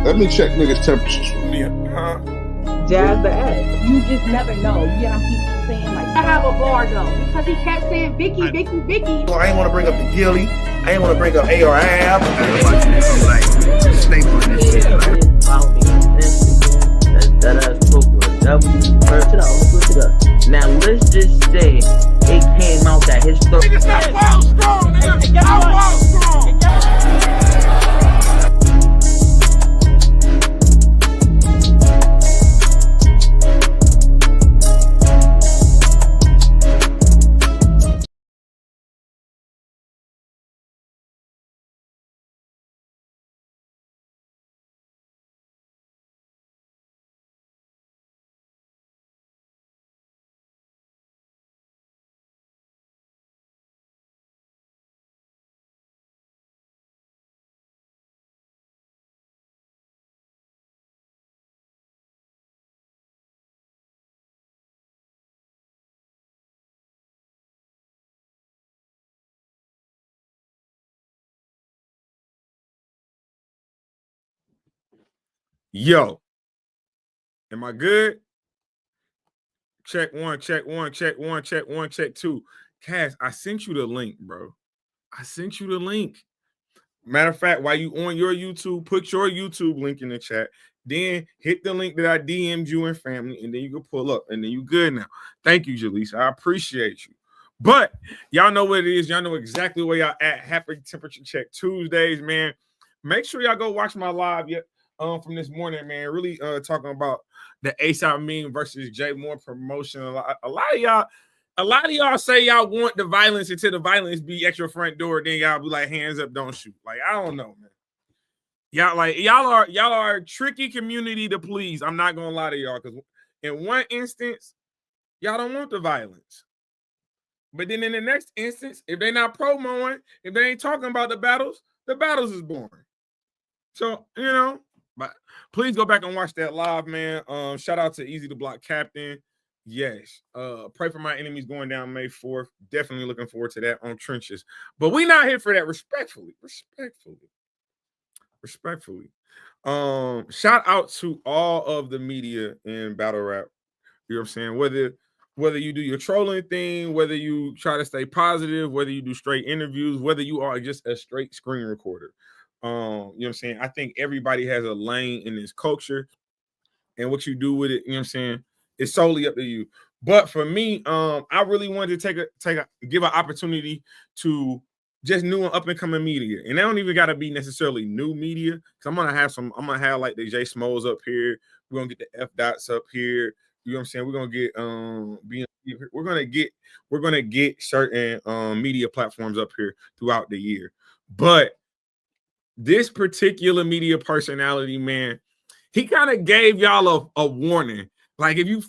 Let me check niggas' temperatures. Jazz the ass. You just never know. You get how people saying like, I have a bar though, because he kept saying Vicky. I ain't want to bring up the Gilly. I ain't want to bring up ARAB. Staple in this shit. Follow me on Instagram. That's W. First it up. Look it up. Now let's just say it came out that his story. Niggas not wild strong, nigga. I'm wild strong. Yo, am I good? Check one, check one, check one, check one, check two. Cass, I sent you the link, bro. I sent you the link. Matter of fact, while you on your YouTube, put your YouTube link in the chat. Then hit the link that I DM'd you and family, and then you can pull up, and then you good now. Thank you, Jaleesa. I appreciate you. But y'all know what it is. Y'all know exactly where y'all at. Happy Temperature Check Tuesdays, man. Make sure y'all go watch my live from this morning, man. Really talking about the ASAP meme versus Jay Moore promotion. A lot of y'all say y'all want the violence until the violence be at your front door. Then y'all be like, hands up, don't shoot. Like, I don't know, man. Y'all are a tricky community to please. I'm not gonna lie to y'all, because in one instance, y'all don't want the violence. But then in the next instance, if they're not promoing, if they ain't talking about the battles is boring. So, but please go back and watch that live, man. Shout out to Easy to Block Captain. Yes. Pray for my enemies going down May 4th. Definitely looking forward to that on Trenches. But we not here for that. Respectfully. Shout out to all of the media in battle rap. You know what I'm saying? Whether you do your trolling thing, whether you try to stay positive, whether you do straight interviews, whether you are just a straight screen recorder. You know what I'm saying? I think everybody has a lane in this culture, and what you do with it, you know what I'm saying, it's solely up to you. But for me, I really wanted to give an opportunity to just new and up and coming media, and they don't even got to be necessarily new media. Cause I'm gonna have like the J Smoles up here. We're gonna get the F Dots up here. You know what I'm saying? We're gonna get certain media platforms up here throughout the year. But this particular media personality, man, he kind of gave y'all a warning. Like, if you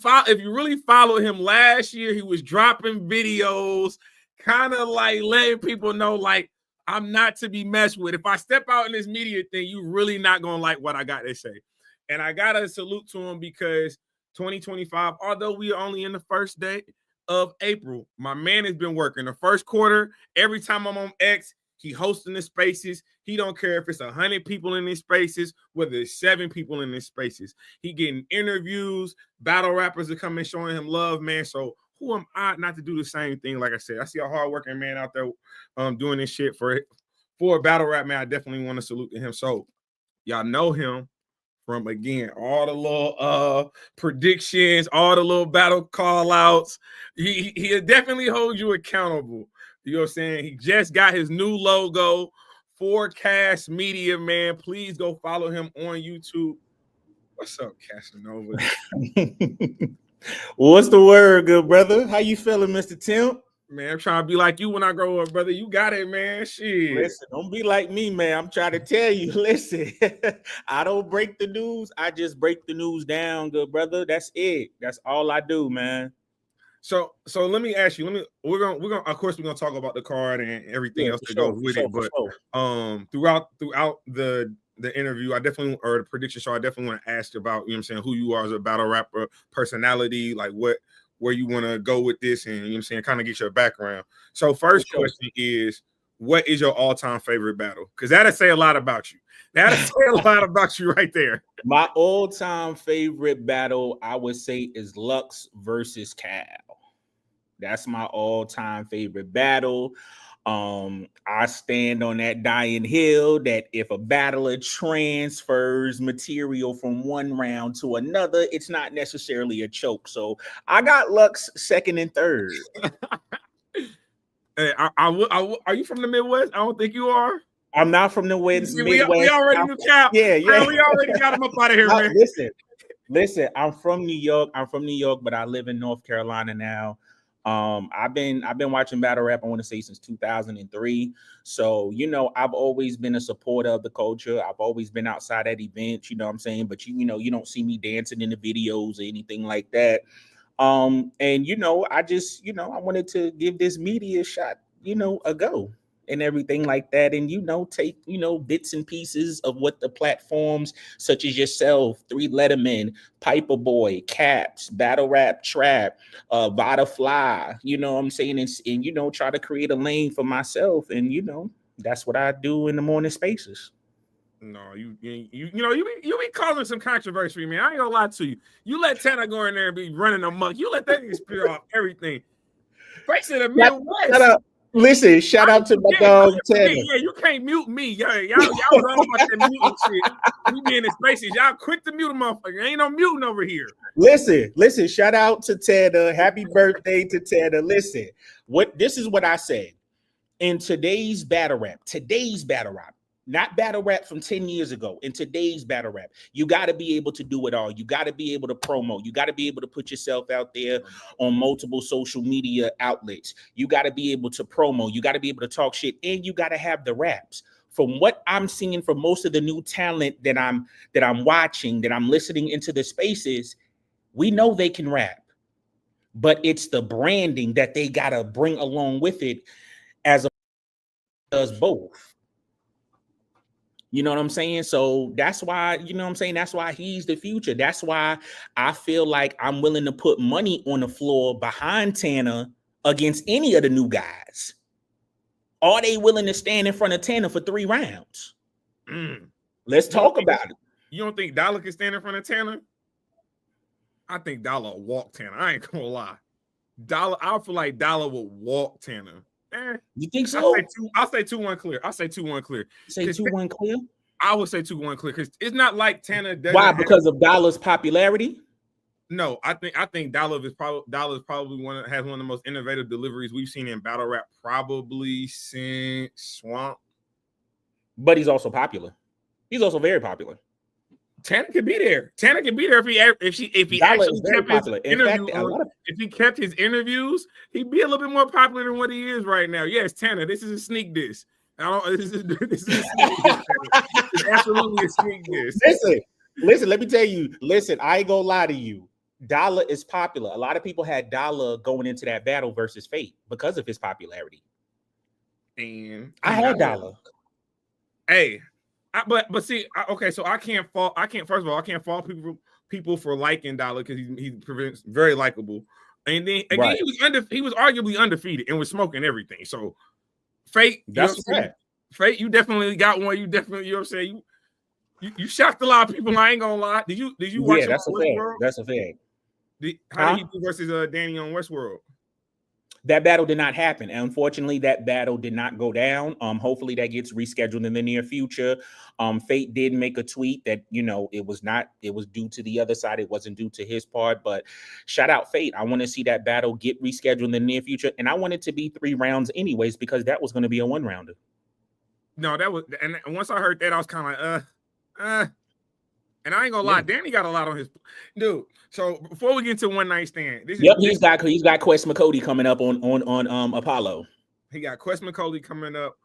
really follow him last year, he was dropping videos, kind of like letting people know, like, I'm not to be messed with. If I step out in this media thing, you really not gonna like what I got to say. And I gotta salute to him, because 2025, although we are only in the first day of April, my man has been working the first quarter. Every time I'm on X, he hosting the spaces. He don't care if it's 100 people in these spaces, whether it's 7 people in these spaces. He getting interviews. Battle rappers are coming showing him love, man. So who am I not to do the same thing? Like I said, I see a hardworking man out there doing this shit for a battle rap, man. I definitely want to salute to him. So y'all know him from, again, all the little predictions, all the little battle call outs. He'll definitely hold you accountable. You know what I'm saying? He just got his new logo, Forecast Media, man. Please go follow him on YouTube. What's up, Casanova? What's the word, good brother? How you feeling, Mr. Tim? Man, I'm trying to be like you when I grow up, brother. You got it, man. Shit. Listen, don't be like me, man. I'm trying to tell you. Listen, I don't break the news. I just break the news down, good brother. That's it. That's all I do, man. So let me ask you. We're gonna of course we're gonna talk about the card and everything else that goes with it. But throughout the interview, or the prediction show, I definitely want to ask about, you know what I'm saying, who you are as a battle rapper, personality, like where you want to go with this, and, you know what I'm saying, kind of get your background. So first question is, what is your all-time favorite battle? Because that'll say a lot about you. That'll say a lot about you right there. My all-time favorite battle, I would say, is Lux versus Cal. That's my all-time favorite battle. I stand on that dying hill that if a battler transfers material from one round to another, it's not necessarily a choke. So I got Lux second and third. Hey, are you from the Midwest? I don't think you are. I'm not from the Midwest. We already knew Cal. Yeah. Man, we already got him up out of here, man. Listen. I'm from New York. But I live in North Carolina now. I've been watching battle rap, I want to say, since 2003. So, I've always been a supporter of the culture. I've always been outside at events, you know what I'm saying? But you don't see me dancing in the videos or anything like that. And I just, I wanted to give this media shot, a go and everything like that. And, take, bits and pieces of what the platforms such as yourself, 3 Letterman, Piper Boy, Caps, Battle Rap Trap, Vada Fly, you know what I'm saying? And try to create a lane for myself. And, that's what I do in the morning spaces. No, you be causing some controversy, man. I ain't gonna lie to you. You let Tanner go in there and be running amok. You let that nigga spit off everything. Face of the Midwest. Shut up. Listen, shout out to my dog Tanner. Yeah, you can't mute me. Y'all was all about that muting shit. We be in the spaces. Y'all quick to mute a motherfucker. Ain't no muting over here. Listen. Shout out to Tanner. Happy birthday to Tanner. Listen, this is what I said. In today's battle rap, not battle rap from 10 years ago. In today's battle rap, you got to be able to do it all. You got to be able to promo. You got to be able to put yourself out there on multiple social media outlets. You got to be able to promo. You got to be able to talk shit, and you got to have the raps. From what I'm seeing from most of the new talent that I'm watching, that I'm listening into the spaces, we know they can rap, but it's the branding that they got to bring along with it as a does both. You know what I'm saying? So that's why, that's why he's the future. That's why I feel like I'm willing to put money on the floor behind Tanner against any of the new guys. Are they willing to stand in front of Tanner for 3 rounds? Let's talk about it. You don't think Dollar can stand in front of Tanner? I think Dollar will walk Tanner. I ain't gonna lie. I feel like Dollar will walk Tanner. You think so? I'll say 2-1 clear. Say 2-1 clear? I would say 2-1 clear because it's not like Tanner doesn't. Why? Because of Dollar's popularity? No, I think Dollar is probably has one of the most innovative deliveries we've seen in battle rap probably since Swamp. But he's also popular. He's also very popular. Tanner could be there. If he actually kept his interviews. If he kept his interviews, he'd be a little bit more popular than what he is right now. Yes, Tanner, this is a sneak diss. This is a sneak diss. It's absolutely a sneak diss. Listen. Let me tell you. Listen, I ain't gonna lie to you. Dollar is popular. A lot of people had Dollar going into that battle versus Fate because of his popularity. And I had Dollar. Hey. But see, okay, so I can't fault people for liking Dollar because he's very likable, and then again right. he was arguably undefeated and was smoking everything. So Fate, that's right. Fate, you definitely got one. You definitely, you know what I'm saying, you shocked a lot of people. I ain't gonna lie. Did you watch? Yeah, that's a fact. That's a fact. How did he do versus Danny on Westworld? That battle did not happen. Unfortunately, that battle did not go down. Hopefully that gets rescheduled in the near future. Fate did make a tweet that, it was due to the other side. It wasn't due to his part, but shout out Fate. I want to see that battle get rescheduled in the near future. And I want it to be 3 rounds anyways, because that was going to be a 1-rounder. No, and once I heard that, I was kind of like, and I ain't gonna lie, Danny got a lot on his dude. So before we get into One Night Stand, he's got Quest McCody coming up on Apollo. He got Quest McCody coming up.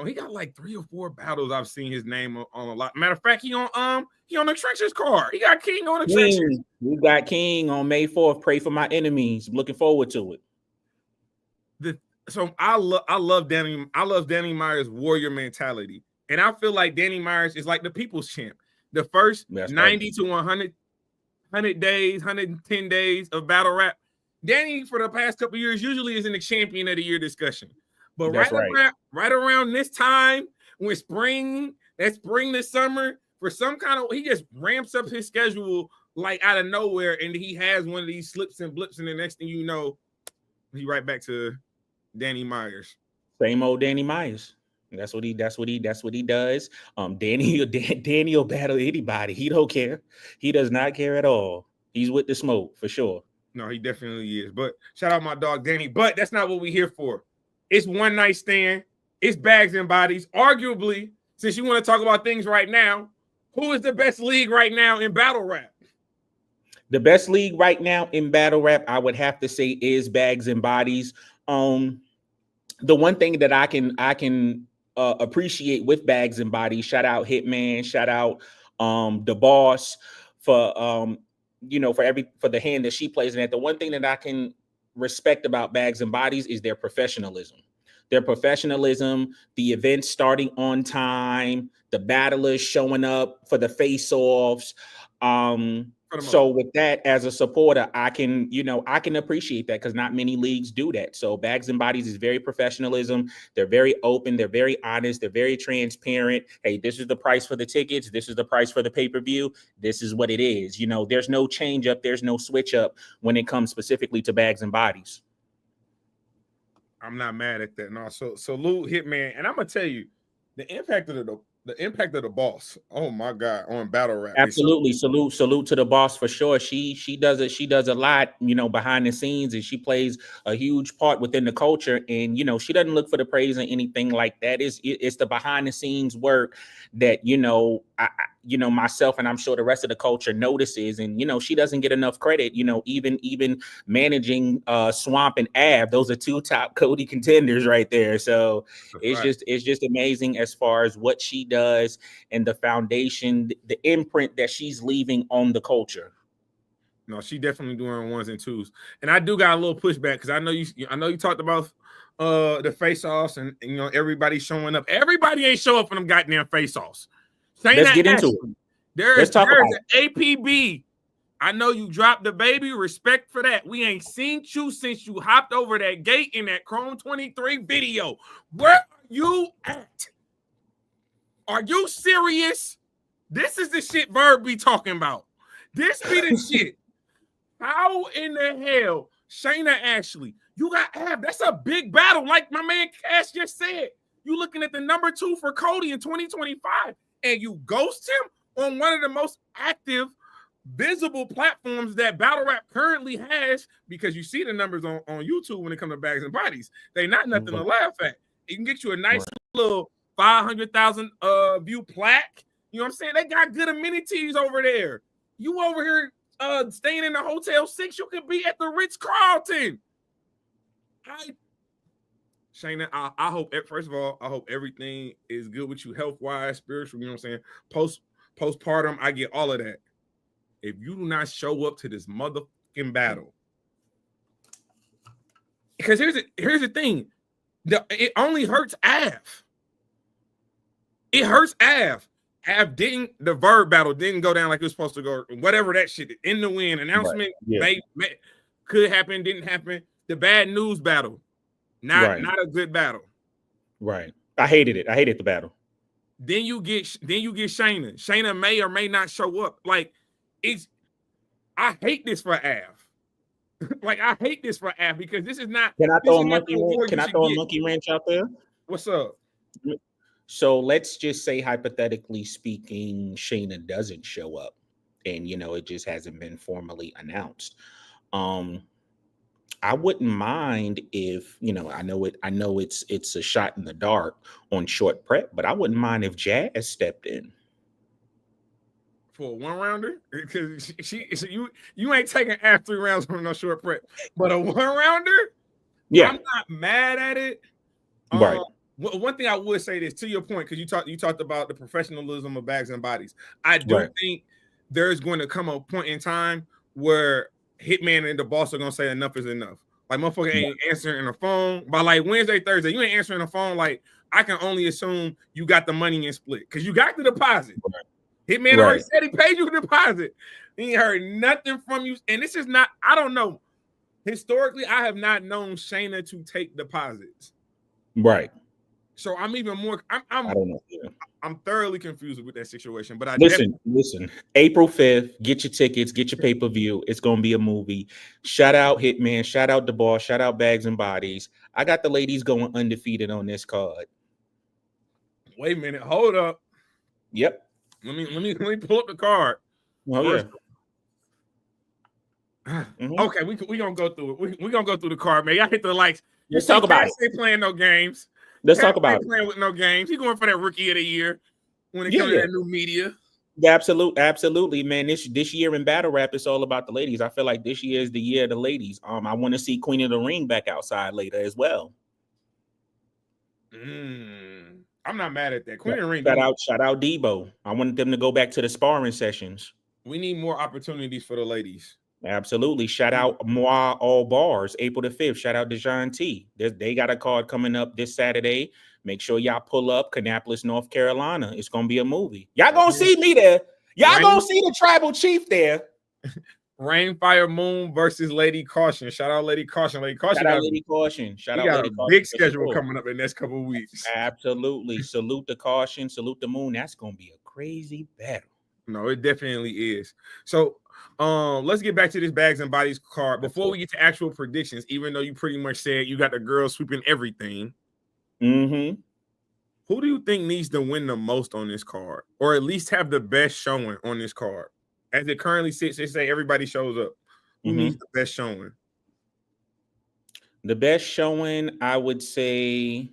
He got like 3 or 4 battles I've seen his name on a lot. Matter of fact, he on the Trenches card. He got King on the Trenches. We got King on May 4th. Pray for my enemies. Looking forward to it. So I love Danny. I love Danny Myers' warrior mentality, and I feel like Danny Myers is like the people's champ. The first 90 to 100 days, 110 days of battle rap, Danny for the past couple years usually is in the champion of the year discussion. But That's right. right around this time, when that's spring this summer, for some kind of he just ramps up his schedule like out of nowhere, and he has one of these slips and blips, and the next thing you know, he right back to Danny Myers. Same old Danny Myers. That's what he does. Danny will battle anybody. He don't care. He does not care at all. He's with the smoke for sure. No, he definitely is. But shout out my dog Danny. But that's not what we're here for. It's one night stand. It's bags and bodies. Arguably, since you want to talk about things right now, who is the best league right now in battle rap? The best league right now in battle rap, I would have to say, is bags and bodies. The one thing that I can appreciate with bags and bodies, shout out Hitman, shout out the boss for for the hand that she plays in it. The one thing that I can respect about bags and bodies is their professionalism. The events starting on time, the battlers showing up for the face-offs. So with that, as a supporter, I can appreciate that because not many leagues do that. So bags and bodies is very professionalism. They're very open. They're very honest. They're very transparent. Hey, this is the price for the tickets. This is the price for the pay-per-view. This is what it is. There's no change up. There's no switch up when it comes specifically to bags and bodies. I'm not mad at that. No, so salute Hitman, and I'm gonna tell you the impact of the boss. Oh my God, on battle rap. Absolutely, salute to the boss for sure. She does it. She does a lot, behind the scenes, and she plays a huge part within the culture. And she doesn't look for the praise or anything like that. It's the behind the scenes work that myself and I'm sure the rest of the culture notices. And she doesn't get enough credit. Even managing Swamp and Av, those are two top Cody contenders right there. So it's just amazing as far as what she does and the foundation, the imprint that she's leaving on the culture. No, she definitely doing ones and twos. And I do got a little pushback because I know you talked about the face-offs and everybody showing up. Everybody ain't show up for them goddamn face-offs. Let's get into it. There's an APB. I know you dropped the baby. Respect for that. We ain't seen you since you hopped over that gate in that Chrome 23 video. Where are you at? Are you serious? This is the shit Verb be talking about. This be the shit. How in the hell, Chayna Ashley, you got Ab? That's a big battle. Like my man Cash just said. You looking at the number 2 for Cody in 2025, and you ghost him on one of the most active, visible platforms that battle rap currently has, because you see the numbers on YouTube when it comes to bags and bodies. They not nothing to laugh at. It can get you a nice little 500,000 view plaque. You know what I'm saying? They got good amenities over there. You over here staying in the Hotel 6, you could be at the Ritz-Carlton. Chayna, I hope, first of all, I hope everything is good with you health-wise, spiritual, you know what I'm saying? Postpartum, I get all of that. If you do not show up to this motherfucking battle, because here's the thing. It only hurts Av. It hurts Av. The Verb battle didn't go down like it was supposed to go. Whatever that shit, in the win announcement, could happen, didn't happen. The bad news battle, not a good battle. Right. I hated it. I hated the battle. Then you get Chayna. Chayna may or may not show up. Like, I hate this for Av. Like, I hate this for Av because this is not. Can I throw a monkey wrench out there? What's up? So let's just say, hypothetically speaking, Chayna doesn't show up, and it just hasn't been formally announced. I wouldn't mind if I know it's a shot in the dark on short prep, but I wouldn't mind if Jazz stepped in for a one-rounder, because you ain't taking Av 3 rounds from no short prep, but a one-rounder. Yeah, I'm not mad at it. Right. One thing I would say is, to your point, because you talked about the professionalism of bags and bodies. I do think there's going to come a point in time where Hitman and the boss are going to say enough is enough. Like, motherfucker ain't answering the phone. By like Wednesday, Thursday, you ain't answering the phone. Like, I can only assume you got the money in split because you got the deposit. Hitman already said he paid you the deposit. He ain't heard nothing from you. And this is not, I don't know. Historically, I have not known Chayna to take deposits. Right. So I'm even more. I don't know. Yeah. I'm thoroughly confused with that situation. But I Listen. April 5th, get your tickets, get your pay-per-view. It's gonna be a movie. Shout out Hitman, shout out the Ball, shout out Bags and Bodies. I got the ladies going undefeated on this card. Wait a minute, hold up. Yep. Let me pull up the card. Oh First. yeah. Okay, we gonna go through it. We gonna go through the card, man. Y'all hit the likes. Let's talk about it. Ain't playing no games. Let's talk about it. Playing with no games. He going for that rookie of the year when it comes to that new media. Yeah, absolutely, man. This year in battle rap, it's all about the ladies. I feel like this year is the year of the ladies. I want to see Queen of the Ring back outside later as well. I'm not mad at that. Queen of the Ring. Shout out Debo. I want them to go back to the sparring sessions. We need more opportunities for the ladies. Absolutely. Shout out Moi All Bars, April the 5th. Shout out Dejan T. They got a card coming up this Saturday. Make sure y'all pull up Kannapolis, North Carolina. It's gonna be a movie. Y'all gonna see me there. Y'all gonna see the tribal chief there. Rain, Fire, Moon versus Lady Caution. Shout out Lady Caution. Shout out Lady Caution. Shout out Lady Caution. Big schedule coming up in the next couple of weeks. Absolutely. Salute the Caution. Salute the Moon. That's gonna be a crazy battle. No, it definitely is. So let's get back to this Bags and Bodies card before we get to actual predictions. Even though you pretty much said you got the girls sweeping everything, who do you think needs to win the most on this card, or at least have the best showing on this card? As it currently sits, they say everybody shows up. Who needs the best showing? The best showing, I would say,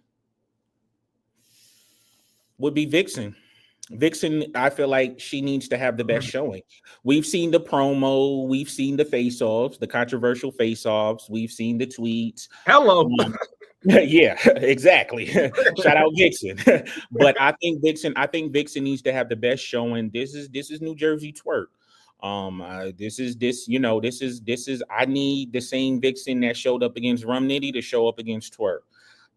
would be Vixen. Vixen, I feel like she needs to have the best showing. We've seen the promo, we've seen the face-offs, the controversial face-offs, we've seen the tweets. Hello. Yeah, exactly. Shout out Vixen. But I think Vixen needs to have the best showing. This is New Jersey twerk. This is I need the same Vixen that showed up against Rum Nitty to show up against twerk.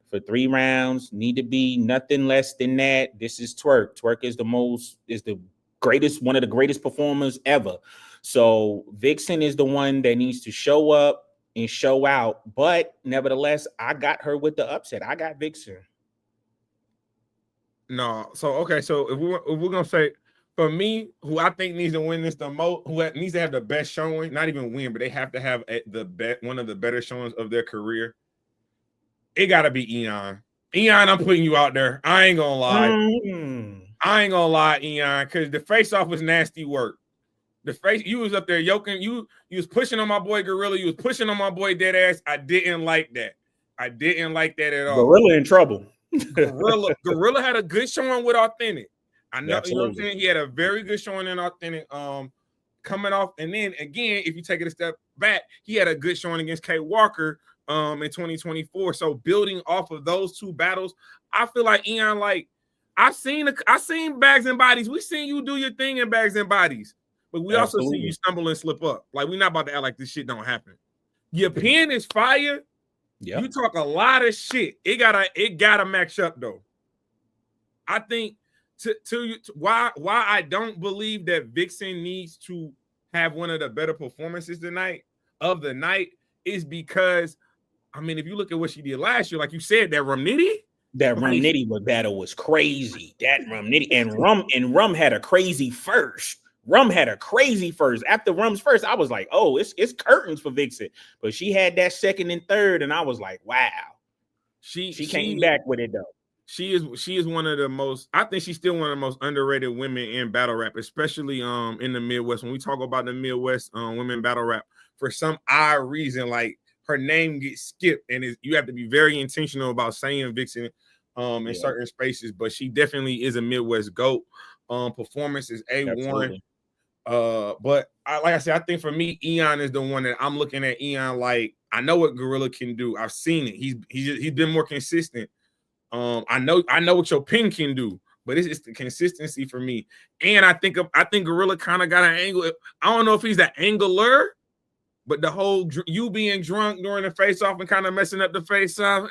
For 3 rounds, need to be nothing less than that. This is twerk. Twerk is the greatest, one of the greatest performers ever. So Vixen is the one that needs to show up and show out. But nevertheless, I got her with the upset. I got Vixen. No, so okay, so if we're gonna say for me, who I think needs to win this the most, who needs to have the best showing, not even win, but they have to have one of the better showings of their career. It gotta be Eon. Eon, I'm putting you out there. I ain't gonna lie. I ain't gonna lie, Eon, because the face-off was nasty work. You was up there yoking. You was pushing on my boy Gorilla. You was pushing on my boy Deadass. I didn't like that. I didn't like that at all. Gorilla in trouble. Gorilla had a good showing with Authentic. I know, Absolutely. you know what I'm saying? He had a very good showing in Authentic. Coming off, and then again, if you take it a step back, he had a good showing against K Walker in 2024. So building off of those 2 battles, I feel like Eon, like I seen Bags and Bodies. We seen you do your thing in Bags and Bodies, but we also see you stumble and slip up. Like we're not about to act like this shit don't happen. Your pen is fire. Yeah, you talk a lot of shit. It gotta match up though. I think why I don't believe that Vixen needs to have one of the better performances of the night is because, I mean, if you look at what she did last year, like you said, that Rum Nitty battle was crazy. That Rum Nitty and Rum had a crazy first. After Rum's first, I was like, oh, it's curtains for Vixen. But she had that second and third, and I was like, wow. She came back with it though. She is one of the most, I think she's still one of the most underrated women in battle rap, especially in the Midwest. When we talk about the Midwest women battle rap, for some odd reason, like her name gets skipped, and you have to be very intentional about saying Vixen in certain spaces. But she definitely is a Midwest GOAT. Performance is A1. Absolutely. But like I said, I think for me, Eon is the one that I'm looking at. Eon, like I know what Gorilla can do. I've seen it. He's been more consistent. I know what your pen can do, but it's the consistency for me. And I think Gorilla kind of got an angle. I don't know if he's the angler, but the whole you being drunk during the face-off and kind of messing up the face-off.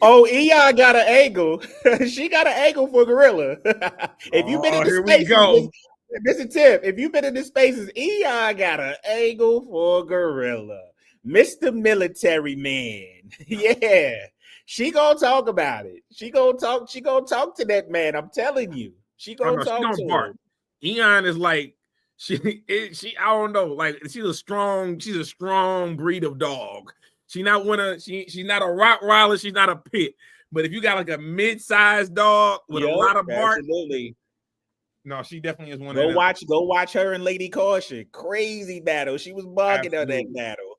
Oh, Eon got an angle. She got an angle for Gorilla. If you've been in the spaces, this is a tip. If you've been in the spaces, Eon got an angle for Gorilla. Mr. Military Man. Yeah. She gonna talk about it. She gonna talk to that man. I'm telling you. She Oh gonna no, she talk don't to bark. him. Eon is like she I don't know, like she's a strong breed of dog. She's not a Rottweiler, she's not a pit. But if you got like a mid-sized dog with a Yep, lot of bark, absolutely. no, she definitely is one Go of them. watch her and Lady Caution. Crazy battle. She was bugging on that battle.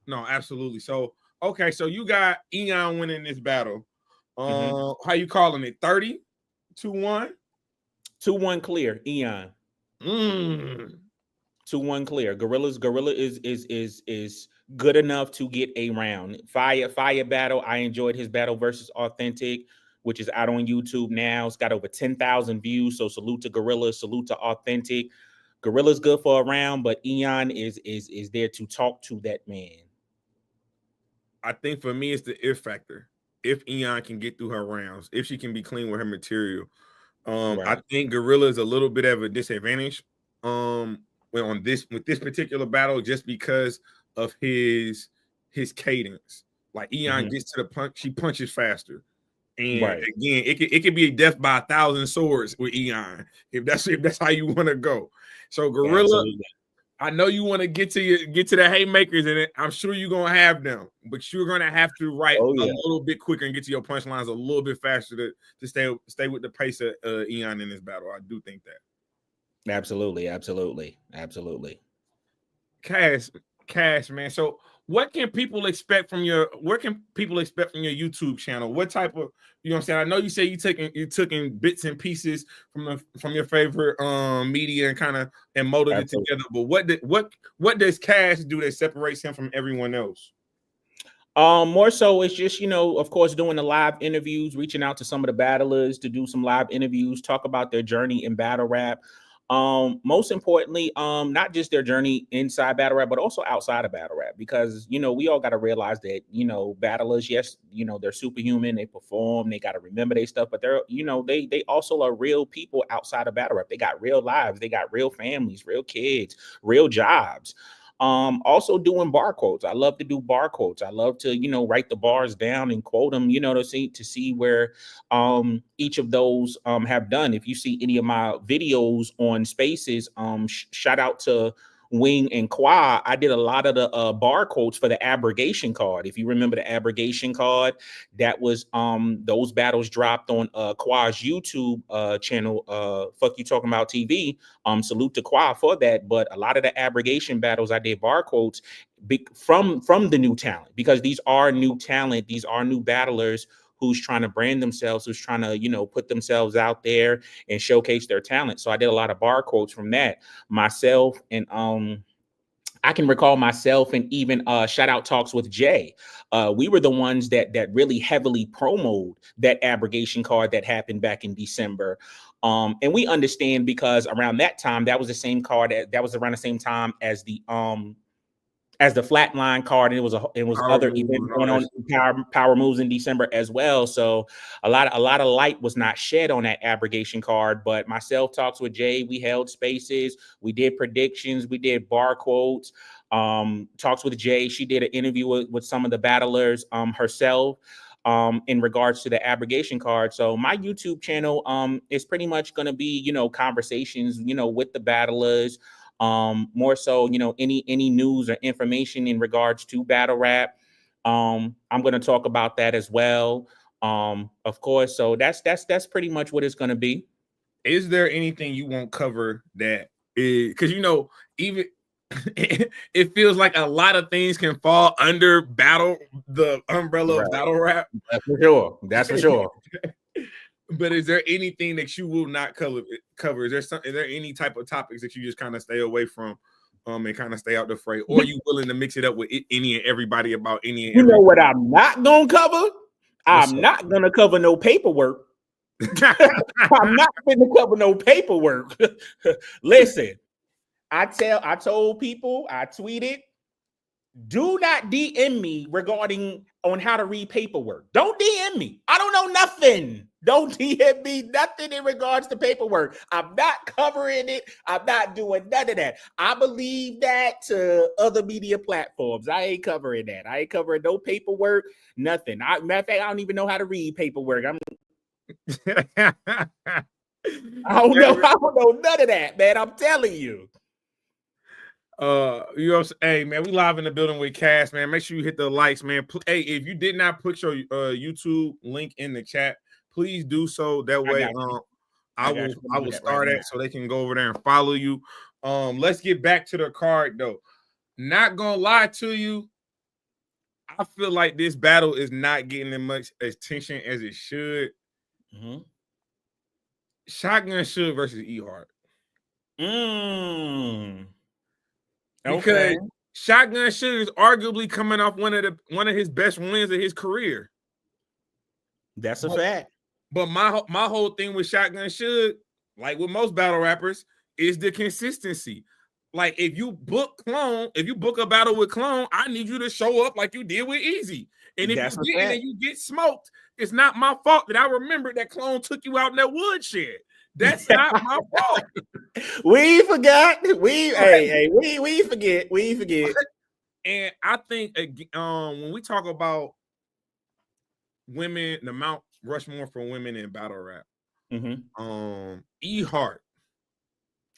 No, absolutely. So okay, so you got Eon winning this battle. How you calling it? 30? 2-1? 2-1 clear, Eon. 2-1 clear. Gorilla is good enough to get a round. Fire battle. I enjoyed his battle versus Authentic, which is out on YouTube now. It's got over 10,000 views. So salute to Gorilla, salute to Authentic. Gorilla's good for a round, but Eon is there to talk to that man. I think for me, it's the if factor. If Eon can get through her rounds, if she can be clean with her material, Right. I think Gorilla is a little bit of a disadvantage. With this particular battle, just because of his cadence. Like Eon gets to the punch, she punches faster. And again, it could be a death by 1,000 swords with Eon if that's how you want to go. So Gorilla. Yeah, I know you want to get to the haymakers in it. I'm sure you're gonna have them, but you're gonna have to write a little bit quicker and get to your punchlines a little bit faster to stay with the pace of Eon in this battle. I do think that. Absolutely. Cash, man. So what can people expect from your YouTube channel? What type of, you know what I'm saying? I know you say you took in bits and pieces from your favorite media and kind of molded it together. But what does Cash do that separates him from everyone else? More so it's just, of course, doing the live interviews, reaching out to some of the battlers to do some live interviews, talk about their journey in battle rap. Most importantly, not just their journey inside battle rap, but also outside of battle rap, because, we all got to realize that, battlers, yes, they're superhuman, they perform, they got to remember their stuff, but they're, they also are real people outside of battle rap. They got real lives, they got real families, real kids, real jobs. Also doing bar quotes. I love to do bar quotes. I love to, write the bars down and quote them, to see where each of those have done. If you see any of my videos on Spaces, shout out to Wing and Qua. I did a lot of the bar quotes for the abrogation card. If you remember the abrogation card, that was those battles dropped on Qua's YouTube channel. Fuck You Talking About TV. Salute to Qua for that. But a lot of the abrogation battles, I did bar quotes from the new talent, because these are new talent. These are new battlers who's trying to brand themselves, who's trying to, put themselves out there and showcase their talent. So I did a lot of bar quotes from that myself. And I can recall myself and even shout out talks with Jay. We were the ones that really heavily promoted that abrogation card that happened back in December. And we understand, because around that time, that was the same card that was around the same time as the Flatline card, and it was other events going on, power moves in December as well. So a lot of light was not shed on that abrogation card. But myself talks with Jay, we held Spaces, we did predictions, we did bar quotes. Talks with Jay, she did an interview with some of the battlers herself in regards to the abrogation card. So my YouTube channel is pretty much going to be, conversations, with the battlers. More so, any news or information in regards to battle rap. I'm going to talk about that as well. Of course. So that's pretty much what it's going to be. Is there anything you won't cover that is, because even it feels like a lot of things can fall under the umbrella of battle rap. That's for sure. But is there anything that you will not cover? Is there any type of topics that you just kind of stay away from, and kind of stay out the fray, or are you willing to mix it up with any and everybody about any? You know what I'm not gonna cover? I'm not gonna cover no paperwork. I'm not gonna cover no paperwork. Listen, I told people, I tweeted, do not DM me regarding on how to read paperwork. Don't DM me. I don't know nothing. Don't DM me nothing in regards to paperwork. I'm not covering it. I'm not doing none of that. I believe that to other media platforms. I ain't covering that. I ain't covering no paperwork, nothing. Matter of fact, I don't even know how to read paperwork. I don't know. I don't know none of that, man. I'm telling you. You know, hey man, we live in the building with Cass, man. Make sure you hit the likes, man. Hey, if you did not put your YouTube link in the chat, please do so. That way, I will start it so they can go over there and follow you. Let's get back to the card though. Not gonna lie to you, I feel like this battle is not getting as much attention as it should. Mm-hmm. Shotgun Suge versus E-Hart. Okay. Because Shotgun Suge is arguably coming off one of his best wins of his career. That's a fact. But my whole thing with Shotgun Suge, like with most battle rappers, is the consistency. Like if you book a battle with Clone, I need you to show up like you did with Easy. And if you didn't and you get smoked, it's not my fault that I remember that Clone took you out in that woodshed. That's not my fault. We forgot. We forget. We forget. And I think when we talk about women, the Mount Rushmore for women in battle rap, E-Hart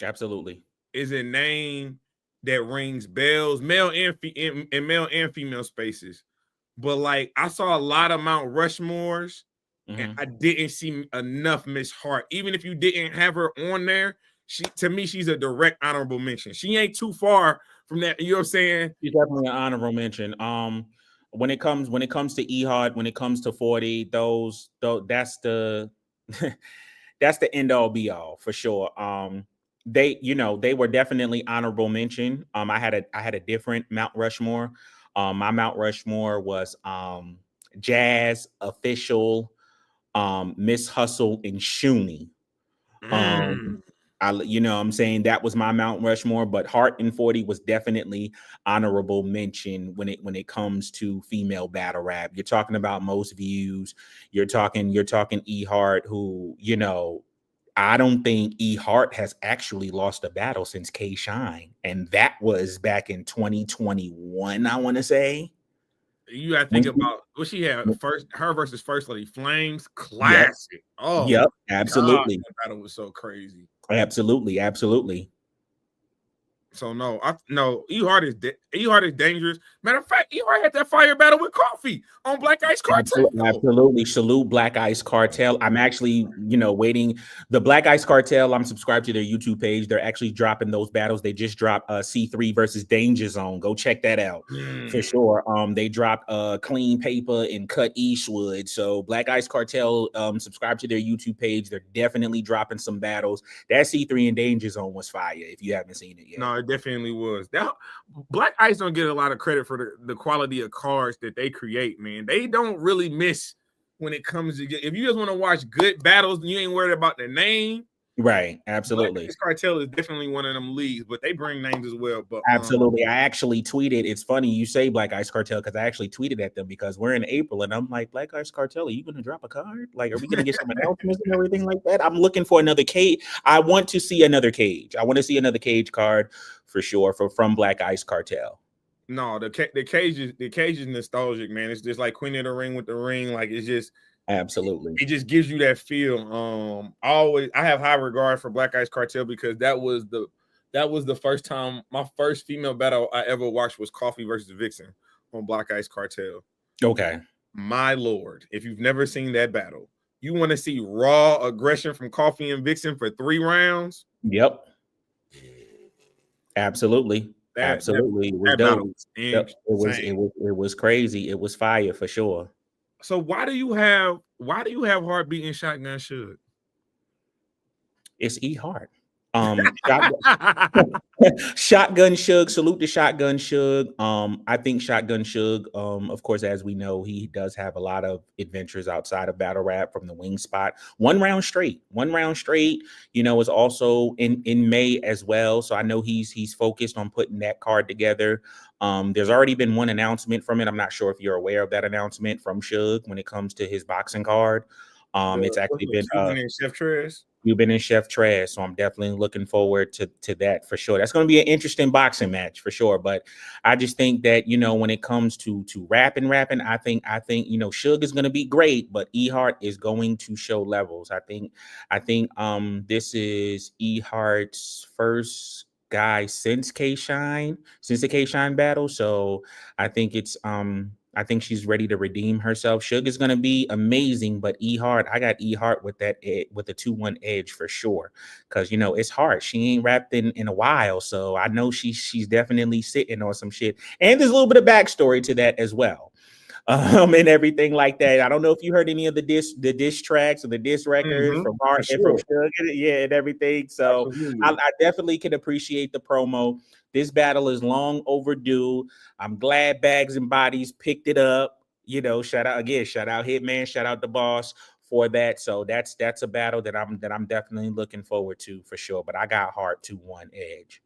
absolutely is a name that rings bells, male and female spaces. But like I saw a lot of Mount Rushmores. And I didn't see enough Miss Hart. Even if you didn't have her on there, she's a direct honorable mention. She ain't too far from that. You know what I'm saying? She's definitely an honorable mention. When it comes to E-Hart, when it comes to 40, those that's the that's the end all be all for sure. They were definitely honorable mention. I had a different Mount Rushmore. My Mount Rushmore was Jazz, Official, Miss Hustle, and Shuni. I'm saying that was my Mount Rushmore, but Hart and 40 was definitely honorable mention when it comes to female battle rap. You're talking about most views. You're talking E-Hart, who, I don't think E-Hart has actually lost a battle since K-Shine, and that was back in 2021, I want to say. You got to think about what she had first. Her versus First Lady Flames, classic. Yep. Oh, yep, absolutely. God, that battle was so crazy. Absolutely. So E-Hart is dangerous. Matter of fact, E-Hart had that fire battle with Coffee on Black Ice Cartel. Absolutely. Salute Black Ice Cartel. I'm actually, waiting. The Black Ice Cartel, I'm subscribed to their YouTube page. They're actually dropping those battles. They just dropped C3 versus Danger Zone. Go check that out for sure. They dropped Clean Paper and Cut Eastwood. So Black Ice Cartel, subscribe to their YouTube page. They're definitely dropping some battles. That C3 and Danger Zone was fire if you haven't seen it yet. No, it definitely was. That Black Ice don't get a lot of credit for the quality of cards that they create, man. They don't really miss when it comes to, if you just want to watch good battles and you ain't worried about the name. Right, absolutely. Black Ice Cartel is definitely one of them leagues, but they bring names as well. But absolutely, I actually tweeted. It's funny you say Black Ice Cartel because I actually tweeted at them because we're in April and I'm like, Black Ice Cartel, are you going to drop a card? Like, are we going to get some announcements and everything like that? I'm looking for another cage. I want to see another cage. I want to see another cage card for sure from Black Ice Cartel. No, the cage is nostalgic, man. It's just like Queen of the Ring with the ring. Like it's just. Absolutely. It just gives you that feel. I have high regard for Black Ice Cartel because that was the first time, my first female battle I ever watched was Coffee versus Vixen on Black Ice Cartel. Okay. My Lord, if you've never seen that battle, you want to see raw aggression from Coffee and Vixen for 3 rounds? Yep. Absolutely. Absolutely. It was dope. It was crazy. It was fire for sure. So why do you have Hart beating Shotgun Suge? It's E-Hart. Shotgun, Shotgun Shug, salute to Shotgun Shug. I think Shotgun Shug, of course, as we know, he does have a lot of adventures outside of battle rap from the wing spot. 1 round straight, is also in May as well. So I know he's focused on putting that card together. There's already been one announcement from it. I'm not sure if you're aware of that announcement from Shug when it comes to his boxing card. It's actually been Cuban and Chef Trez. You've been in Chef Trash, so I'm definitely looking forward to that for sure. That's going to be an interesting boxing match for sure. But I just think that when it comes to rapping, I think Suge is going to be great, but Ehart is going to show levels. I think this is Ehart's first guy since the K Shine battle. So I think I think she's ready to redeem herself. Suge is going to be amazing, but I got Ehart with that with the 2-1 edge for sure, because it's hard. She ain't rapped in a while, so I know she's definitely sitting on some shit. And there's a little bit of backstory to that as well, and everything like that. I don't know if you heard any of the diss tracks or the diss records from Hart and from Suge, and everything. So I definitely can appreciate the promo. This battle is long overdue. I'm glad Bags and Bodies picked it up. Shout out Hitman, shout out the boss for that. So that's a battle that I'm definitely looking forward to for sure. But I got Hart 2-1 edge.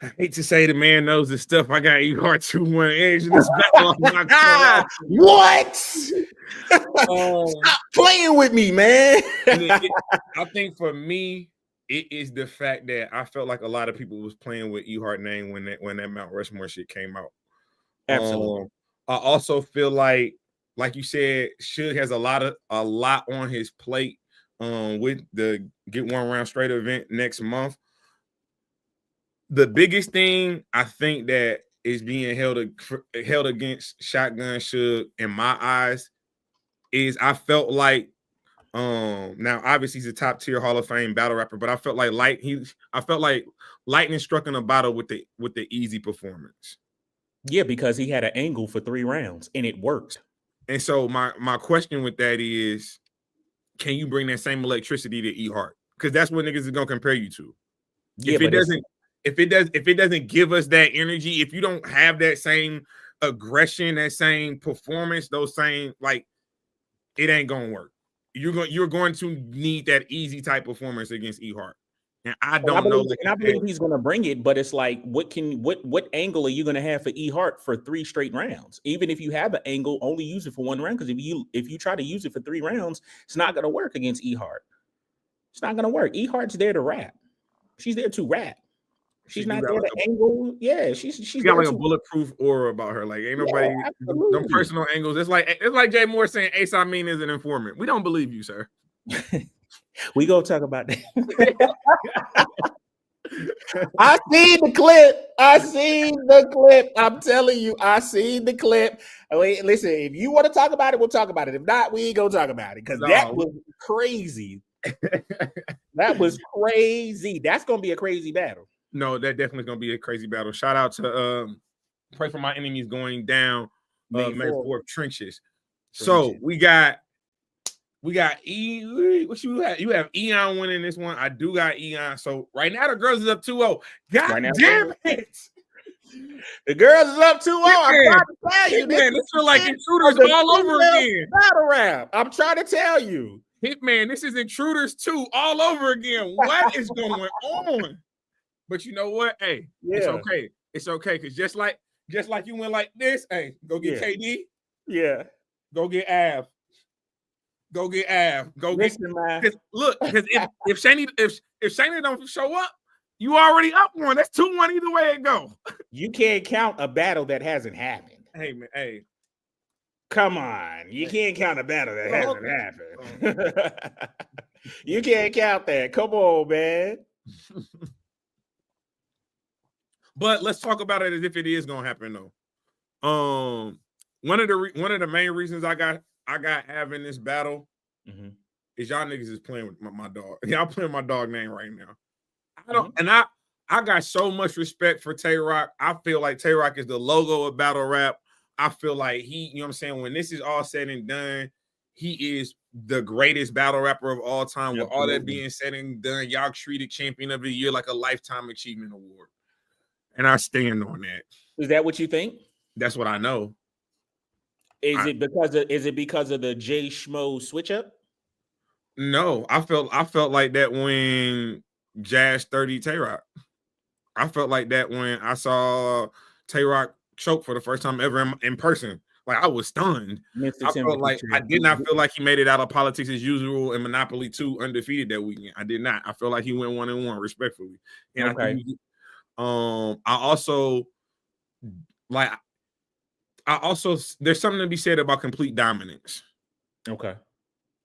I hate to say the man knows the stuff. I got Ehart 2-1 edge in this battle. What? Stop playing with me, man. I think for me, it is the fact that I felt like a lot of people was playing with Ehart name when that Mount Rushmore shit came out. Absolutely. I also feel like you said, Suge has a lot on his plate with the Get One Round Straight event next month. The biggest thing I think that is being held against Shotgun Suge in my eyes is I felt like now obviously he's a top tier Hall of Fame battle rapper, but I felt like Lightning struck in a battle with the easy performance. Yeah, because he had an angle for 3 rounds and it worked. And so my question with that is, can you bring that same electricity to Ehart? Because that's what niggas is gonna compare you to. Yeah, if it doesn't give us that energy, if you don't have that same aggression, that same performance, those same, like, it ain't gonna work. You're going to need that easy type performance against Ehart. And I believe he's going to bring it, but it's like, what angle are you going to have for Ehart for 3 straight rounds? Even if you have an angle, only use it for 1 round, because if you try to use it for 3 rounds, it's not going to work against Ehart. It's not going to work. Ehart's there to rap. She's there to rap. She's not there to angle. Yeah, she's got like a bulletproof aura about her. Like, ain't nobody them personal angles. It's like Jay Moore saying Ace Amin is an informant. We don't believe you, sir. We gonna talk about that. I seen the clip. I'm telling you, I seen the clip. Wait, listen, if you want to talk about it, we'll talk about it. If not, we ain't gonna talk about it, because that was crazy. That was crazy. That's gonna be a crazy battle. No, that definitely is gonna be a crazy battle. Shout out to Pray for My Enemies going down May 4th trenches. So we got E. What you have? You have Eon winning this one. I do got Eon. So right now the girls is up 2-0. God damn it. The girls is up 2-0. I'm trying to tell you, man. This feel like Intruders all over again. Battle rap. I'm trying to tell you, Hitman. This is Intruders 2 all over again. What is going on? But you know what? Hey, it's okay. It's okay, because just like you went like this, hey, go get KD. Yeah. Go get Av. Go get Av. Listen, man. Look, because if Chayna don't show up, you already up 1. That's 2-1 either way it go. You can't count a battle that hasn't happened. Hey, man. Hey. Come on. You can't count a battle that hasn't happened. You can't count that. Come on, man. But let's talk about it as if it is gonna happen, though. One of the main reasons I got having this battle is y'all niggas is playing with my dog. Y'all playing my dog name right now. I got so much respect for Tay Rock. I feel like Tay Rock is the logo of battle rap. I feel like he, you know what I'm saying, when this is all said and done, he is the greatest battle rapper of all time. With all that Absolutely. being said and done, y'all treated Champion of the Year like a lifetime achievement award. And I stand on that. Is that what you think? That's what I know. Is it because of the J Schmo switch up? No, I felt like that when Jazz 30 Tay Rock. I felt like that when I saw Tay Rock choke for the first time ever in person. Like, I was stunned. Mr. I felt like I did not feel like he made it out of politics as usual and Monopoly 2 undefeated that weekend. I did not. I feel like he went 1-1 respectfully. And Okay. I think I also there's something to be said about complete dominance. Okay.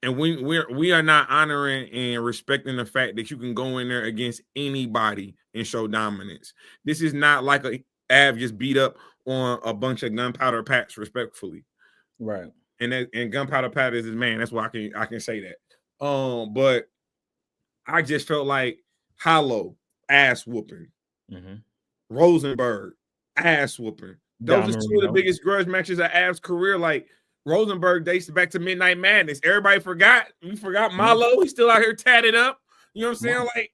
And we are not honoring and respecting the fact that you can go in there against anybody and show dominance. This is not like a Av just beat up on a bunch of Gunpowder Pats respectfully. Right. And Gunpowder Pat is his man. That's why I can say that. But I just felt like Hollow, ass whooping. Mm-hmm. Rosenberg, ass whooping. Those are two of the biggest grudge matches of Av's career. Like, Rosenberg dates back to Midnight Madness. Everybody forgot. We forgot Malo. He's still out here tatted up. You know what I'm saying? Like,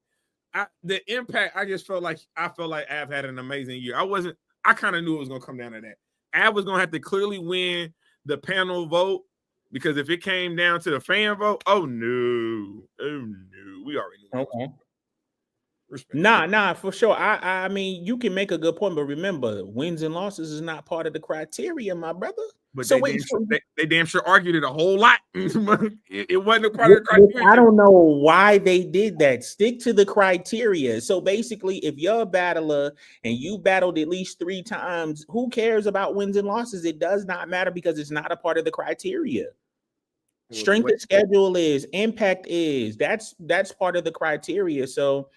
the impact, I felt like Av had an amazing year. I kind of knew it was going to come down to that. Av was going to have to clearly win the panel vote, because if it came down to the fan vote, oh no, we already knew. Okay. Nah, for sure. I mean, you can make a good point, but remember, wins and losses is not part of the criteria, my brother. But so they damn sure argued it a whole lot. It wasn't a part of the criteria. I don't know why they did that. Stick to the criteria. So basically, if you're a battler and you battled at least 3 times, who cares about wins and losses? It does not matter because it's not a part of the criteria. Strength of schedule is, impact is. That's part of the criteria. So,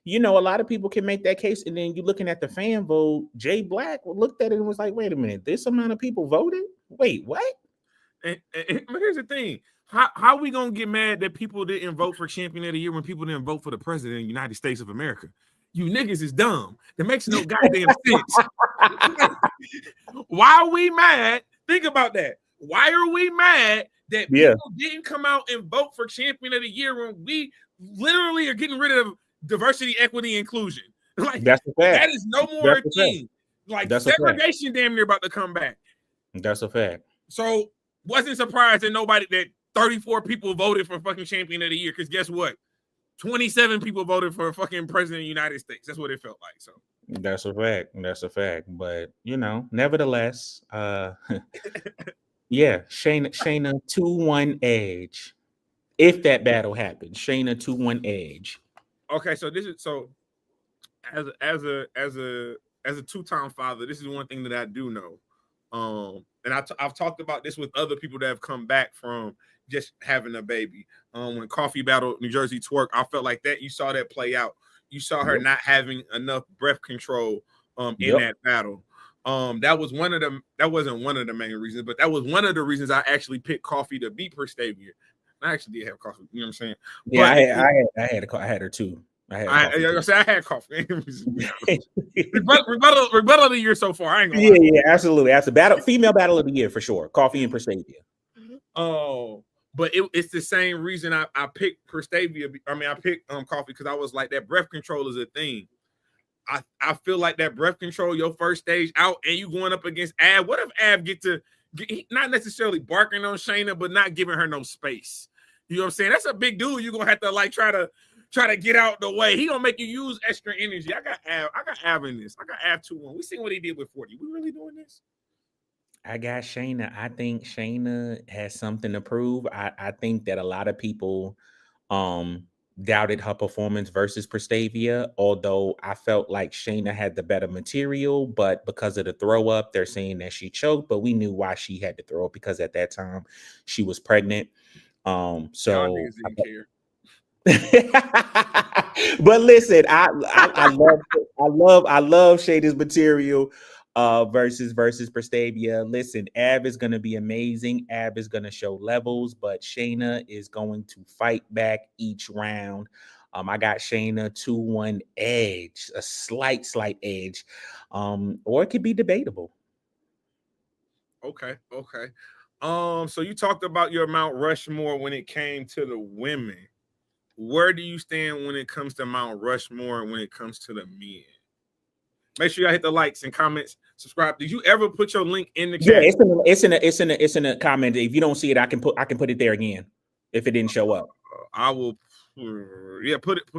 you know, a lot of people can make that case, and then you're looking at the fan vote. Jay Black looked at it and was like, "Wait a minute, this amount of people voted? Wait, what?" And here's the thing: how are we gonna get mad that people didn't vote for Champion of the Year when people didn't vote for the President of the United States of America? You niggas is dumb. That makes no goddamn sense. Why are we mad? Think about that. Why are we mad that people didn't come out and vote for Champion of the Year when we literally are getting rid of diversity, equity, inclusion? Like, that's a fact. That is no more a thing. Like, that's segregation damn near about to come back. That's a fact. So wasn't surprised that 34 people voted for fucking Champion of the Year, because guess what? 27 people voted for fucking President of the United States. That's what it felt like. So that's a fact. That's a fact. But you know, nevertheless, yeah, Chayna 2-1 edge. If that battle happens, Chayna 2-1 edge. Okay, so this is as a two-time father, this is one thing that I do know. And I've talked about this with other people that have come back from just having a baby. When Coffee battled New Jersey Twerk, I felt like that you saw that play out. You saw her not having enough breath control in that battle. That wasn't one of the main reasons, but that was one of the reasons I actually picked Coffee to beat Prestavia. I actually did have Coffee, you know what I'm saying? Yeah, but I had her too. I had Coffee. rebuttal of the year so far. I ain't gonna lie. Yeah, absolutely. That's a female battle of the year for sure. Coffee and Prestavia. Oh, but it's the same reason I picked Prestavia. I mean, I picked Coffee because I was like, that breath control is a thing. I feel like that breath control, your first stage out, and you going up against Av. What if Av get not necessarily barking on Chayna, but not giving her no space? You know what I'm saying? That's a big dude. You're gonna have to like try to get out the way. He gonna make you use extra energy. I got Av in this. I got Av 2-1. We seen what he did with 40. We really doing this? I got Chayna. I think Chayna has something to prove. I think that a lot of people doubted her performance versus Prestavia, although I felt like Chayna had the better material, but because of the throw up, they're saying that she choked, but we knew why she had to throw up, because at that time she was pregnant. So didn't care. But listen, I love Shayna's material versus Prestavia. Listen, Av is going to be amazing. Av is going to show levels, but Chayna is going to fight back each round. I got Chayna 2-1 edge, a slight edge, or it could be debatable. Okay. So you talked about your Mount Rushmore when it came to the women. Where do you stand when it comes to Mount Rushmore and when it comes to the men? Make sure y'all hit the likes and comments, subscribe. Did you ever put your link in the chat? Yeah, it's in a comment. If you don't see it, I can put it there again if it didn't show up. I will. Yeah, I'll put it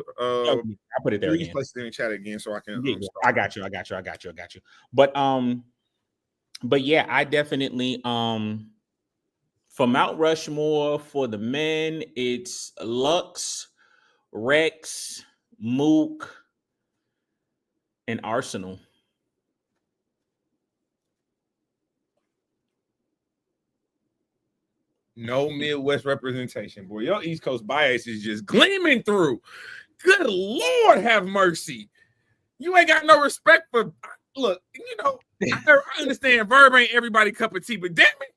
there please again. place it in the chat again so I can. Yeah, I got you. But yeah, I definitely for Mount Rushmore for the men, it's Lux, Rex, Mook, and Arsenal. No Midwest representation, boy. Your East Coast bias is just gleaming through. Good Lord, have mercy. You ain't got no respect for. Look, you know, I understand Verb ain't everybody cup of tea, but damn it,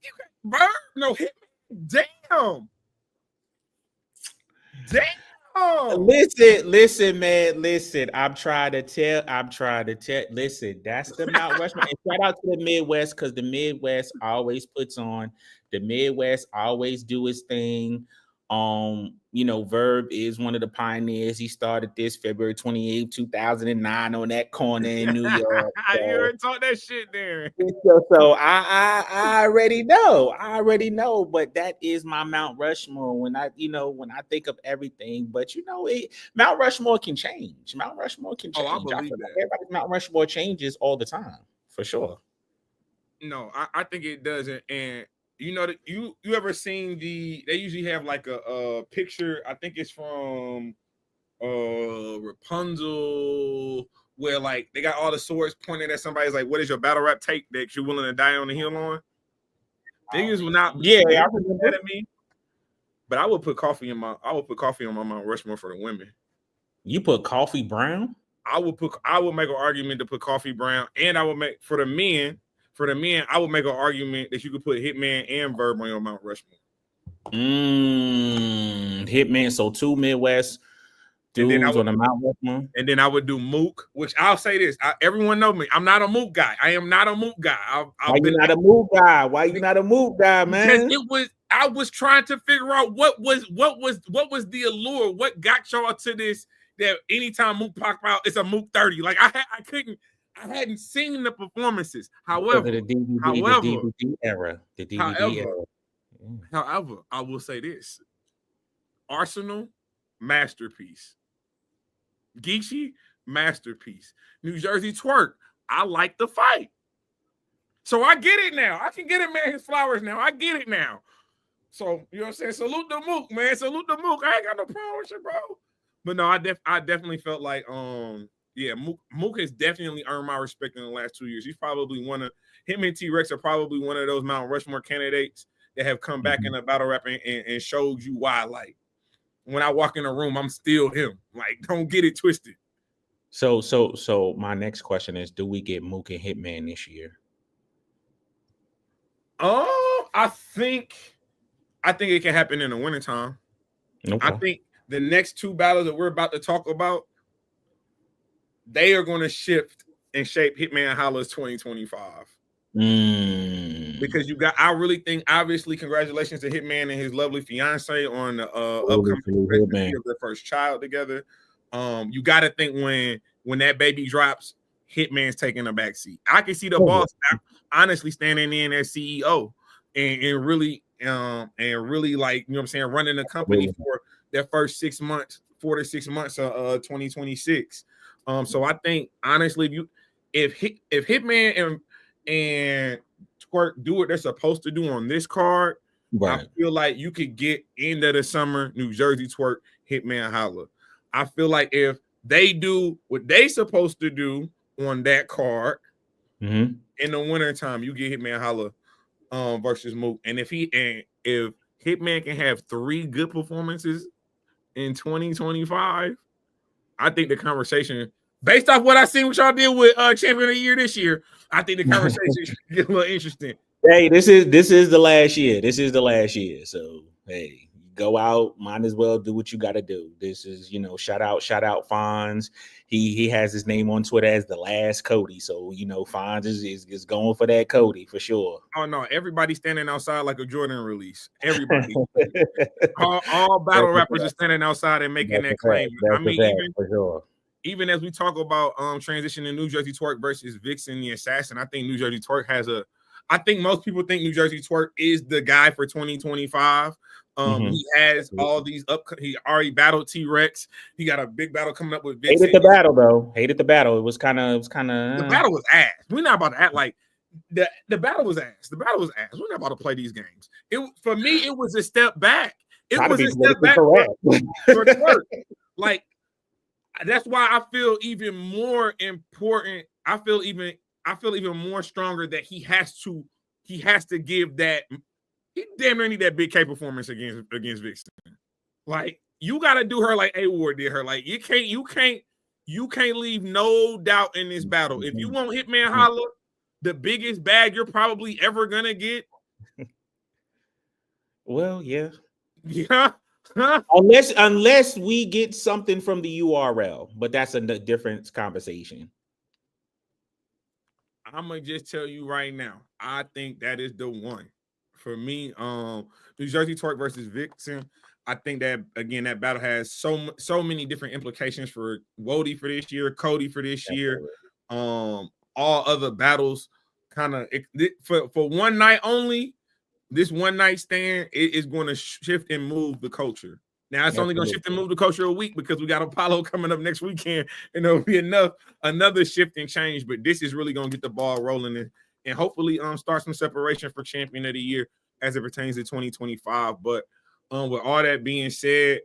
you got Verb no hit me. Damn. Listen, man. Listen, I'm trying to tell. Listen, that's the Mount Rushmore. And shout out to the Midwest because the Midwest always puts on. The Midwest always do his thing. You know, Verb is one of the pioneers. He started this February 28, 2009 on that corner in New York. You already taught that shit there. So I already know, but that is my Mount Rushmore when I think of everything. But Mount Rushmore can change. Oh, I believe that. Everybody's Mount Rushmore changes all the time, for sure. No, I think it doesn't. And you know that you ever seen they usually have like a picture, I think it's from Rapunzel, where like they got all the swords pointed at somebody's like, what is your battle rap take that you're willing to die on the hill on? Niggas will not I at me. But I would put coffee on my Mount Rushmore for the women. You put Coffee Brown? I would make an argument to put Coffee Brown, and I would make for the men, I would make an argument that you could put Hitman and Verb on your Mount Rushmore. Hitman, so 2 Midwest dudes on the Mount Rushmore. And then I would do Mook, which I'll say this. Everyone know me. I'm not a Mook guy. I am not a Mook guy. Why you not a Mook guy, man? Because I was trying to figure out what was the allure, what got y'all to this, that anytime Mook popped out, it's a Mook 30. Like I hadn't seen the performances. However, the DVD era. However, I will say this: Arsenal, masterpiece. Geechee, masterpiece. New Jersey Twerk, I like the fight. So I get it now. I can get it, man, his flowers now. I get it now. So, you know what I'm saying? Salute the Mook, man. Salute the Mook. I ain't got no problem with you, bro. But no, I definitely felt like, Mook has definitely earned my respect in the last 2 years. He's probably him and T-Rex are probably one of those Mount Rushmore candidates that have come back in the battle rap and showed you why, like, when I walk in a room, I'm still him. Like, don't get it twisted. So my next question is, do we get Mook and Hitman this year? I think it can happen in the wintertime. Okay. I think the next 2 battles that we're about to talk about, they are going to shift and shape Hitman Holla's 2025. Because I really think, obviously, congratulations to Hitman and his lovely fiance on the upcoming of their first child together. You got to think when that baby drops, Hitman's taking a backseat. I can see the boss honestly standing in as CEO and really like, you know what I'm saying, running the company for their first 6 months, 4 to 6 months of 2026. So I think honestly, if Hitman and Twerk do what they're supposed to do on this card, right, I feel like you could get end of the summer New Jersey Twerk, Hitman Holla. I feel like if they do what they supposed to do on that card, in the wintertime, you get Hitman Holla versus Mook. And if Hitman can have 3 good performances in 2025, I think the conversation, based off what I seen what y'all did with Champion of the Year this year, I think the conversation should get a little interesting. Hey, this is the last year. So hey, go out, might as well do what you got to do. This is, you know, shout out Fonz. He has his name on Twitter as the last Cody. So, you know, Fonz is going for that Cody for sure. Oh no, everybody's standing outside like a Jordan release. Everybody. all battle rappers are standing outside and making that claim. I mean, even for sure. Even as we talk about transitioning New Jersey Twerk versus Vixen the Assassin, I think New Jersey Twerk I think most people think New Jersey Twerk is the guy for 2025. He has all these he already battled T-Rex. He got a big battle coming up with Vixen. Hated the battle though. Hated the battle. It was kind of the battle was ass. We're not about to act like the battle was ass. The battle was ass. We're not about to play these games. For me, it was a step back. It was a step back for Twerk. Like, that's why I feel even more important. I feel even more stronger that he has to give that. He damn near need that Big K performance against Vixen. Like, you got to do her like A Ward did her. Like, you can't leave no doubt in this battle. If you want Hitman Holla, the biggest bag you're probably ever gonna get. Well, yeah. Huh? Unless we get something from the URL, but that's a different conversation. I'm gonna just tell you right now, I think that is the one for me. New Jersey Twerk versus Vixen. I think that again, that battle has so many different implications for Wody for this year, Cody for this year. All other battles, kind of for one night only. This one night stand is going to shift and move the culture. Now it's only going to shift and move the culture a week because we got Apollo coming up next weekend, and there'll be another shift and change. But this is really going to get the ball rolling and hopefully start some separation for Champion of the Year as it pertains to 2025. But with all that being said,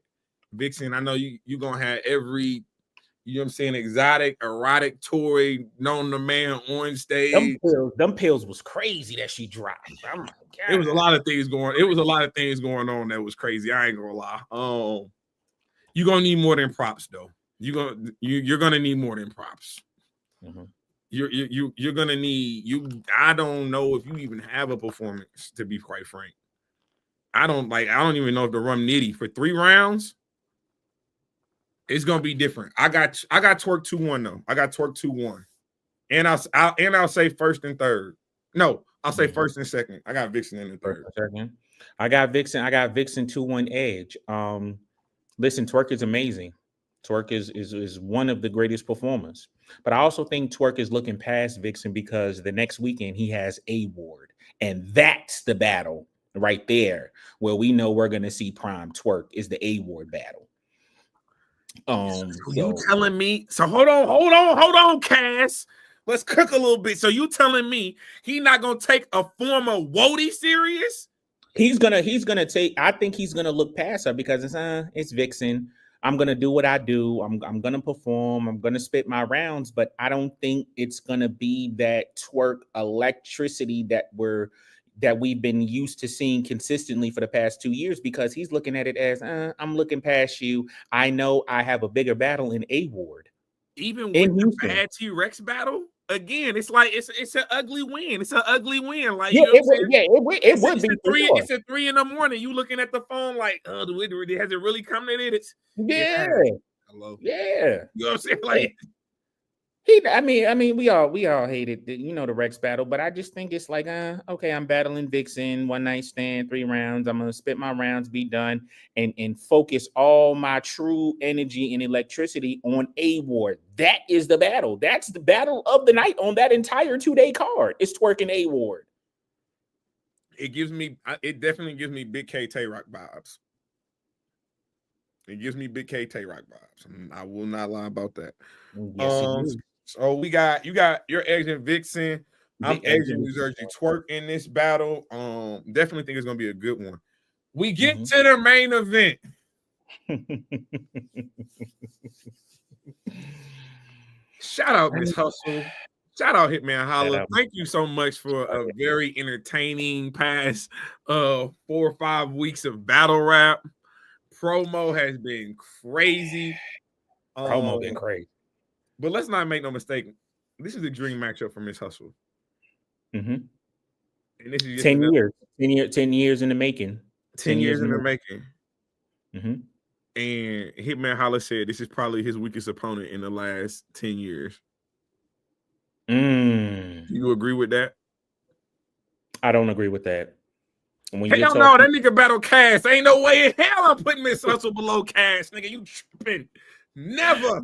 Vixen, I know you're going to have every, you know what I'm saying, exotic, erotic toy known to man on stage. Them pills was crazy that she dropped. Oh my God. It was a lot of things going. It was a lot of things going on that was crazy. I ain't gonna lie. You're gonna need more than props, though. You're gonna need more than props. Mm-hmm. You're gonna need. I don't know if you even have a performance, to be quite frank. I don't even know if to run nitty for 3 rounds. It's gonna be different. I got Twerk 2-1 though. I got Twerk 2-1, and I'll say first and third. No, I'll say first and second. I got Vixen in the third. I got Vixen 2-1 edge. Listen, Twerk is amazing. Twerk is one of the greatest performers. But I also think Twerk is looking past Vixen because the next weekend he has A Ward, and that's the battle right there where we know we're gonna see prime Twerk is the A Ward battle. You telling me? So hold on, Cass. Let's cook a little bit. So you telling me he not gonna take a former Wody serious? He's gonna take. I think he's gonna look past her because it's Vixen. I'm gonna do what I do. I'm gonna perform. I'm gonna spit my rounds, but I don't think it's gonna be that Twerk electricity that we've been used to seeing consistently for the past 2 years, because he's looking at it as I'm looking past you. I know I have a bigger battle in A Ward. Even with the bad T-Rex battle, again, it's like it's an ugly win. It's an ugly win. Like, you know it would be. It's at 3 a.m. You looking at the phone like, oh, has it really come to it? Hello. Yeah. You know what I'm saying? Like, I mean, we all hated the Rex battle, but I just think it's like, okay, I'm battling Vixen, one night stand, 3 rounds. I'm gonna spit my rounds, be done, and focus all my true energy and electricity on A Ward. That is the battle. That's the battle of the night on that entire 2-day card. It's Twerk and A Ward. It definitely gives me Big K Tay-Rock vibes. It gives me Big K Tay-Rock vibes. I will not lie about that. Yes, so you got your agent Vixen. I'm agent New Jersey Twerk in this battle. Definitely think it's gonna be a good one. We get to the main event. Shout out Miss Hustle. Shout out Hitman Holla. Thank you so much for a very entertaining past 4 or 5 weeks of battle rap. Promo has been crazy. Promo been crazy. But let's not make no mistake. This is a dream matchup for Miss Hustle. And this is 10 years in the making. 10 years in the making. Mm-hmm. And Hitman Holla said this is probably his weakest opponent in the last 10 years. Mm. Do you agree with that? I don't agree with that. When you're Hell no, talking, that nigga battle Cass. Ain't no way in hell I'm putting Miss Hustle below Cass, nigga. You tripping? Never.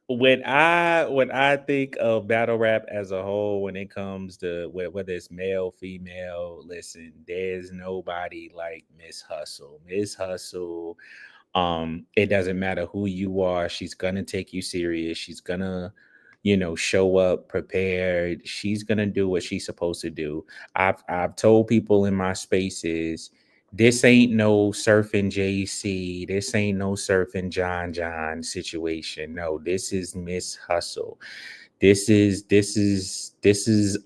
when I think of battle rap as a whole, when it comes to whether it's male, female, listen, there's nobody like Miss Hustle. Miss Hustle, it doesn't matter who you are, she's gonna take you serious. She's gonna, show up prepared. She's gonna do what she's supposed to do. I've told people in my spaces, this ain't no surfing JC. This ain't no surfing John situation. No, this is Miss Hustle. This is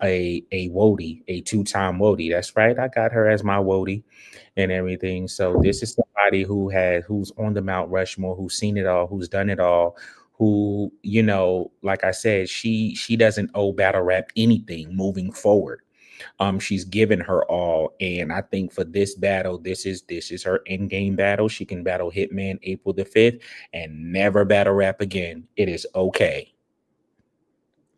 a Wody, a two-time Wody. That's right. I got her as my Wody and everything. So this is somebody who's on the Mount Rushmore, who's seen it all, who's done it all, who, like I said, she doesn't owe battle rap anything moving forward. She's given her all, and I think for this battle, this is her end game battle. She can battle Hitman April the 5th and never battle rap again. It is okay.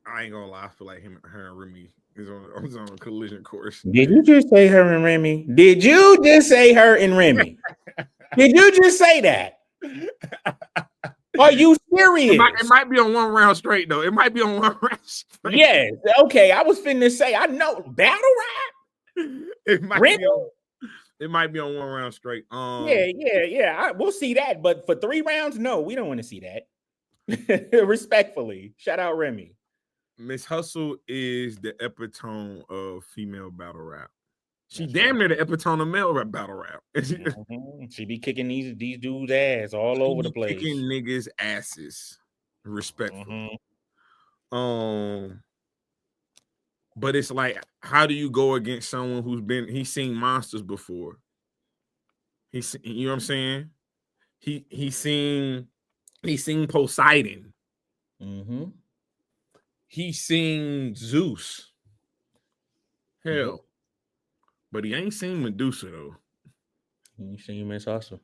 I ain't gonna lie. I feel like her and Remy is on a collision course. Did you just say her and Remy? Did you just say her and Remy? Did you just say that? Are you serious? It might be on one round straight though. It might be on one round straight. Yes. Okay. I was finna say, I know battle rap. It might Remy? be on. It might be on one round straight. Yeah. We'll see that, but for 3 rounds, no, we don't want to see that. Respectfully, shout out Remy. Miss Hustle is the epitome of female battle rap. She That's damn right. near the epitome of male rap battle rap. She be kicking these dudes' ass all over the place. Kicking niggas' asses, respectfully. Mhm. But it's like, how do you go against someone he's seen monsters before? You know what I'm saying? He's seen Poseidon. Mm-hmm. He's seen Zeus. Hell. Mm-hmm. But he ain't seen Medusa though. You seen Miss Hustle.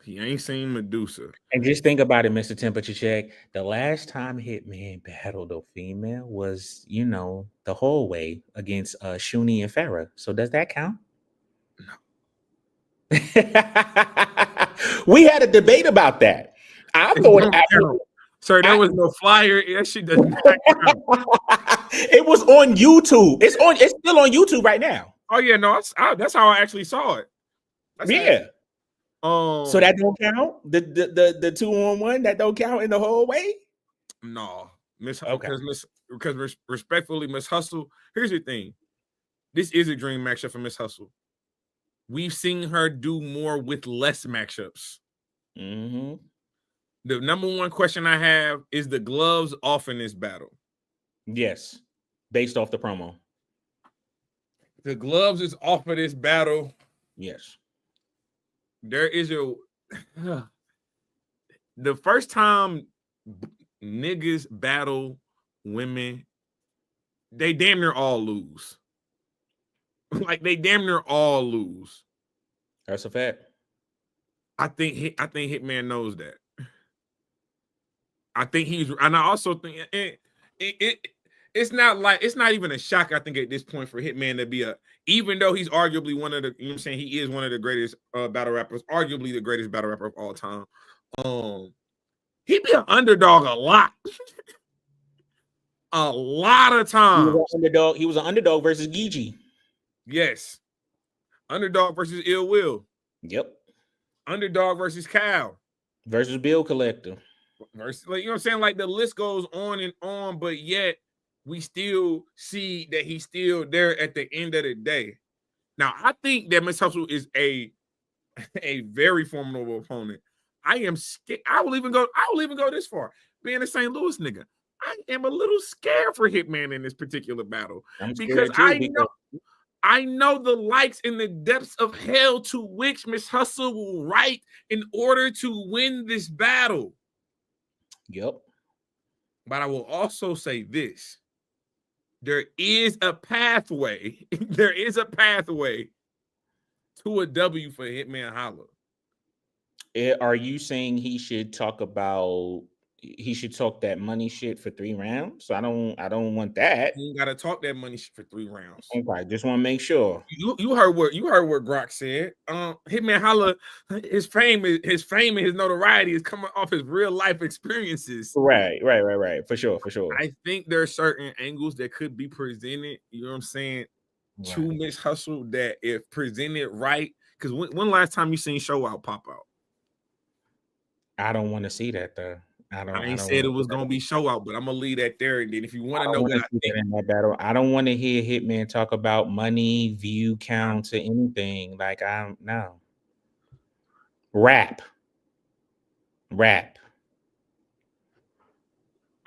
He ain't seen Medusa. And just think about it, Mr. Temperature Check. The last time Hitman battled a female was, the whole way against Shuni and Farrah. So does that count? No. We had a debate about that. I thought actually, sir, there was no flyer. That shit does not count. It was on YouTube. It's still on YouTube right now. Oh yeah, no, that's how I actually saw it. Yeah. So that don't count? The 2-on-1 that don't count in the whole way? No. Okay. Because respectfully, Miss Hustle, here's the thing. This is a dream matchup for Miss Hustle. We've seen her do more with less matchups. Mm-hmm. The number one question I have is the gloves off in this battle. Yes. Based off the promo. The gloves is off of this battle. Yes. There is the first time niggas battle women, they damn near all lose. Like they damn near all lose. That's a fact. I think Hitman knows that. And I also think it's not even a shock. I think at this point for Hitman to be even though he's arguably one of the, you know what I'm saying, he is one of the greatest battle rappers, arguably the greatest battle rapper of all time. He be an underdog a lot. A lot of times. He was an underdog versus Gigi. Yes. Underdog versus Ill Will. Yep. Underdog versus Cal. Versus Bill Collector. Versus, like, you know what I'm saying? Like the list goes on and on, but yet we still see that he's still there at the end of the day. Now, I think that Miss Hustle is a very formidable opponent. I am scared. I will even go this far. Being a St. Louis nigga, I am a little scared for Hitman in this particular battle because I know the likes and the depths of hell to which Miss Hustle will write in order to win this battle. Yep. But I will also say this. There is a pathway. There is a pathway to a W for Hitman Holla. Are you saying he should talk that money shit for 3 rounds? I don't want that. You ain't gotta talk that money shit for 3 rounds. Okay, just want to make sure. You heard what Grok said. Hitman Holla, his fame and his notoriety is coming off his real life experiences. Right. For sure. I think there are certain angles that could be presented, you know what I'm saying, to Miss Hustle that if presented right, because when last time you seen Show Out pop out? I don't want to see that though. I ain't said it was gonna be Show Out, but I'm gonna leave that there. And then if you want to know what I think in that battle, I don't want to hear Hitman talk about money, view counts, or anything. Like no. Rap.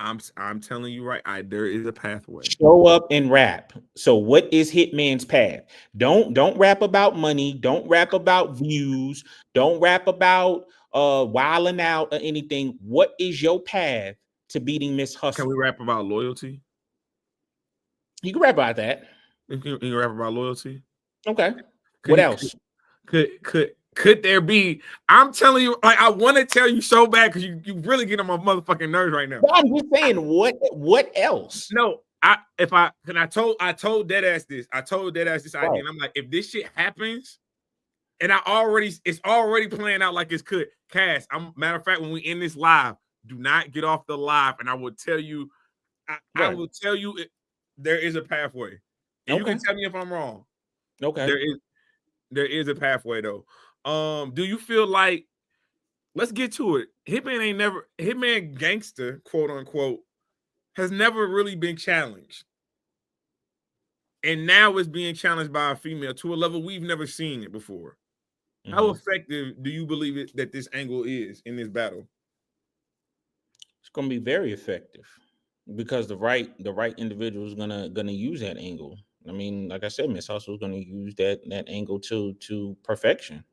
I'm telling you right, there is a pathway. Show up and rap. So what is Hitman's path? Don't rap about money, don't rap about views, don't rap about wilding out or anything. What is your path to beating Miss Hustle? Can we rap about loyalty? You can rap about that. You can rap about loyalty. Okay. What else? Could there be? I'm telling you, like I want to tell you so bad because you really get on my motherfucking nerves right now. But I'm just saying, what else? No, I told Deadass this. I told Deadass this idea, and I'm like, if this shit happens, and it's already playing out like it's could. Cass, matter of fact, when we end this live, do not get off the live, and I will tell you, I will tell you there is a pathway. And you can tell me if I'm wrong. Okay. There is a pathway though. Do you feel like, let's get to it. Hitman gangster, quote unquote, has never really been challenged. And now it's being challenged by a female to a level we've never seen it before. Mm-hmm. How effective do you believe that this angle is in this battle? It's gonna be very effective because the right individual is gonna use that angle. I mean, like I said, Miss Hustle is gonna use that angle to perfection.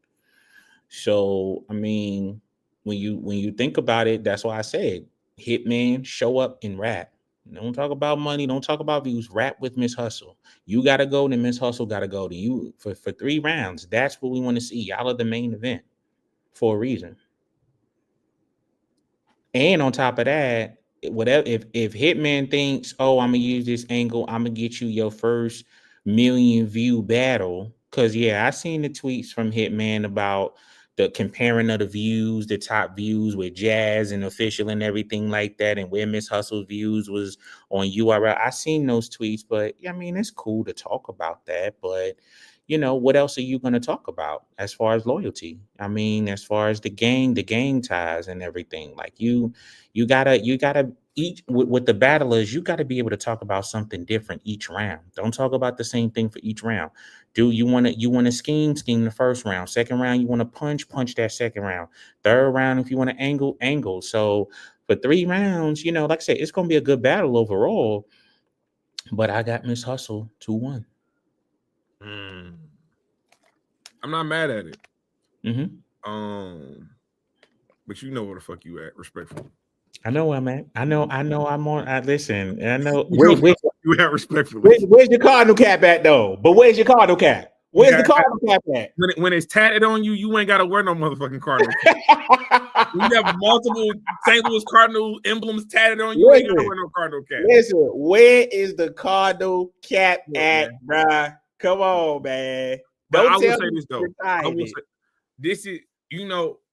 So I mean, when you think about it, that's why I said Hitman, show up and rap. Don't talk about money, don't talk about views. Rap with Miss Hustle. You gotta go, then Miss Hustle gotta go to you for 3 rounds. That's what we want to see. Y'all are the main event for a reason. And on top of that, whatever if Hitman thinks, oh, I'm gonna use this angle, I'm gonna get you your first 1 million view battle. Cause I seen the tweets from Hitman about the comparing of the views, the top views with Jazz and Official and everything like that, and where Miss Hustle's views was on URL. I seen those tweets, but I mean, it's cool to talk about that, but what else are you going to talk about as far as loyalty? I mean, as far as the gang ties and everything, like you gotta each with the battlers, you got to be able to talk about something different each round. Don't talk about the same thing for each round. Do you want to scheme the first round? Second round, you want to punch that second round. Third round, if you want to angle. So for 3 rounds, like I said, it's going to be a good battle overall. But I got Miss Hustle 2-1. I'm not mad at it. Mm-hmm. But you know where the fuck you at, respectfully. I know where I'm at. I know I'm on. Listen, I know where you at, respectfully. Where's your cardinal cap at though? But where's your cardinal cap? Where's the cardinal cap at? When it's tatted on you, you ain't gotta wear no motherfucking cardinal cap. When you have multiple St. Louis Cardinal emblems tatted on you, ain't gotta wear no cardinal cap. Listen, where is the cardinal cap at, bruh? Come on, man. But I will say this though. This is,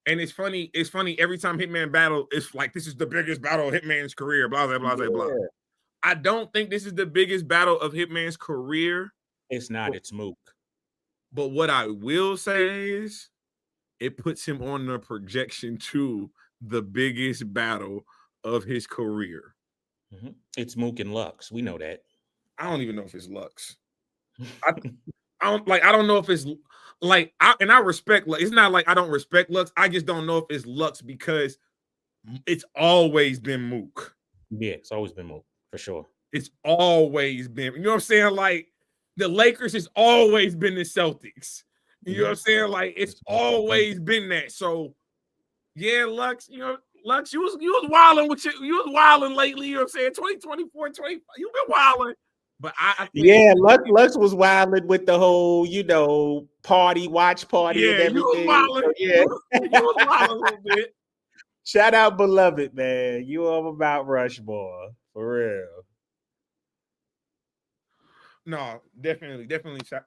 and it's funny. It's funny every time Hitman battle. It's like this is the biggest battle of Hitman's career. Blah blah blah blah. I don't think this is the biggest battle of Hitman's career. It's not. It's Mook. But what I will say is, it puts him on the projection to the biggest battle of his career. Mm-hmm. It's Mook and Lux. We know that. I don't even know if it's Lux. I don't know if it's like I respect Lux. It's not like I don't respect Lux. I just don't know if it's Lux because it's always been Mook. Yeah, it's always been Mook for sure. It's always been, you know what I'm saying? Like the Lakers has always been the Celtics. You know what I'm saying? Like it's always been that. So yeah, Lux, Lux, you was wilding you was wilding lately, you know what I'm saying? 2024, 25, you've been wilding. But I think, Lux was wilding with the whole, watch party and Yeah, you was everything. wilding. So, yeah. You was wilding a little bit. Shout out Beloved, man. You all about Rushmore. For real. No, definitely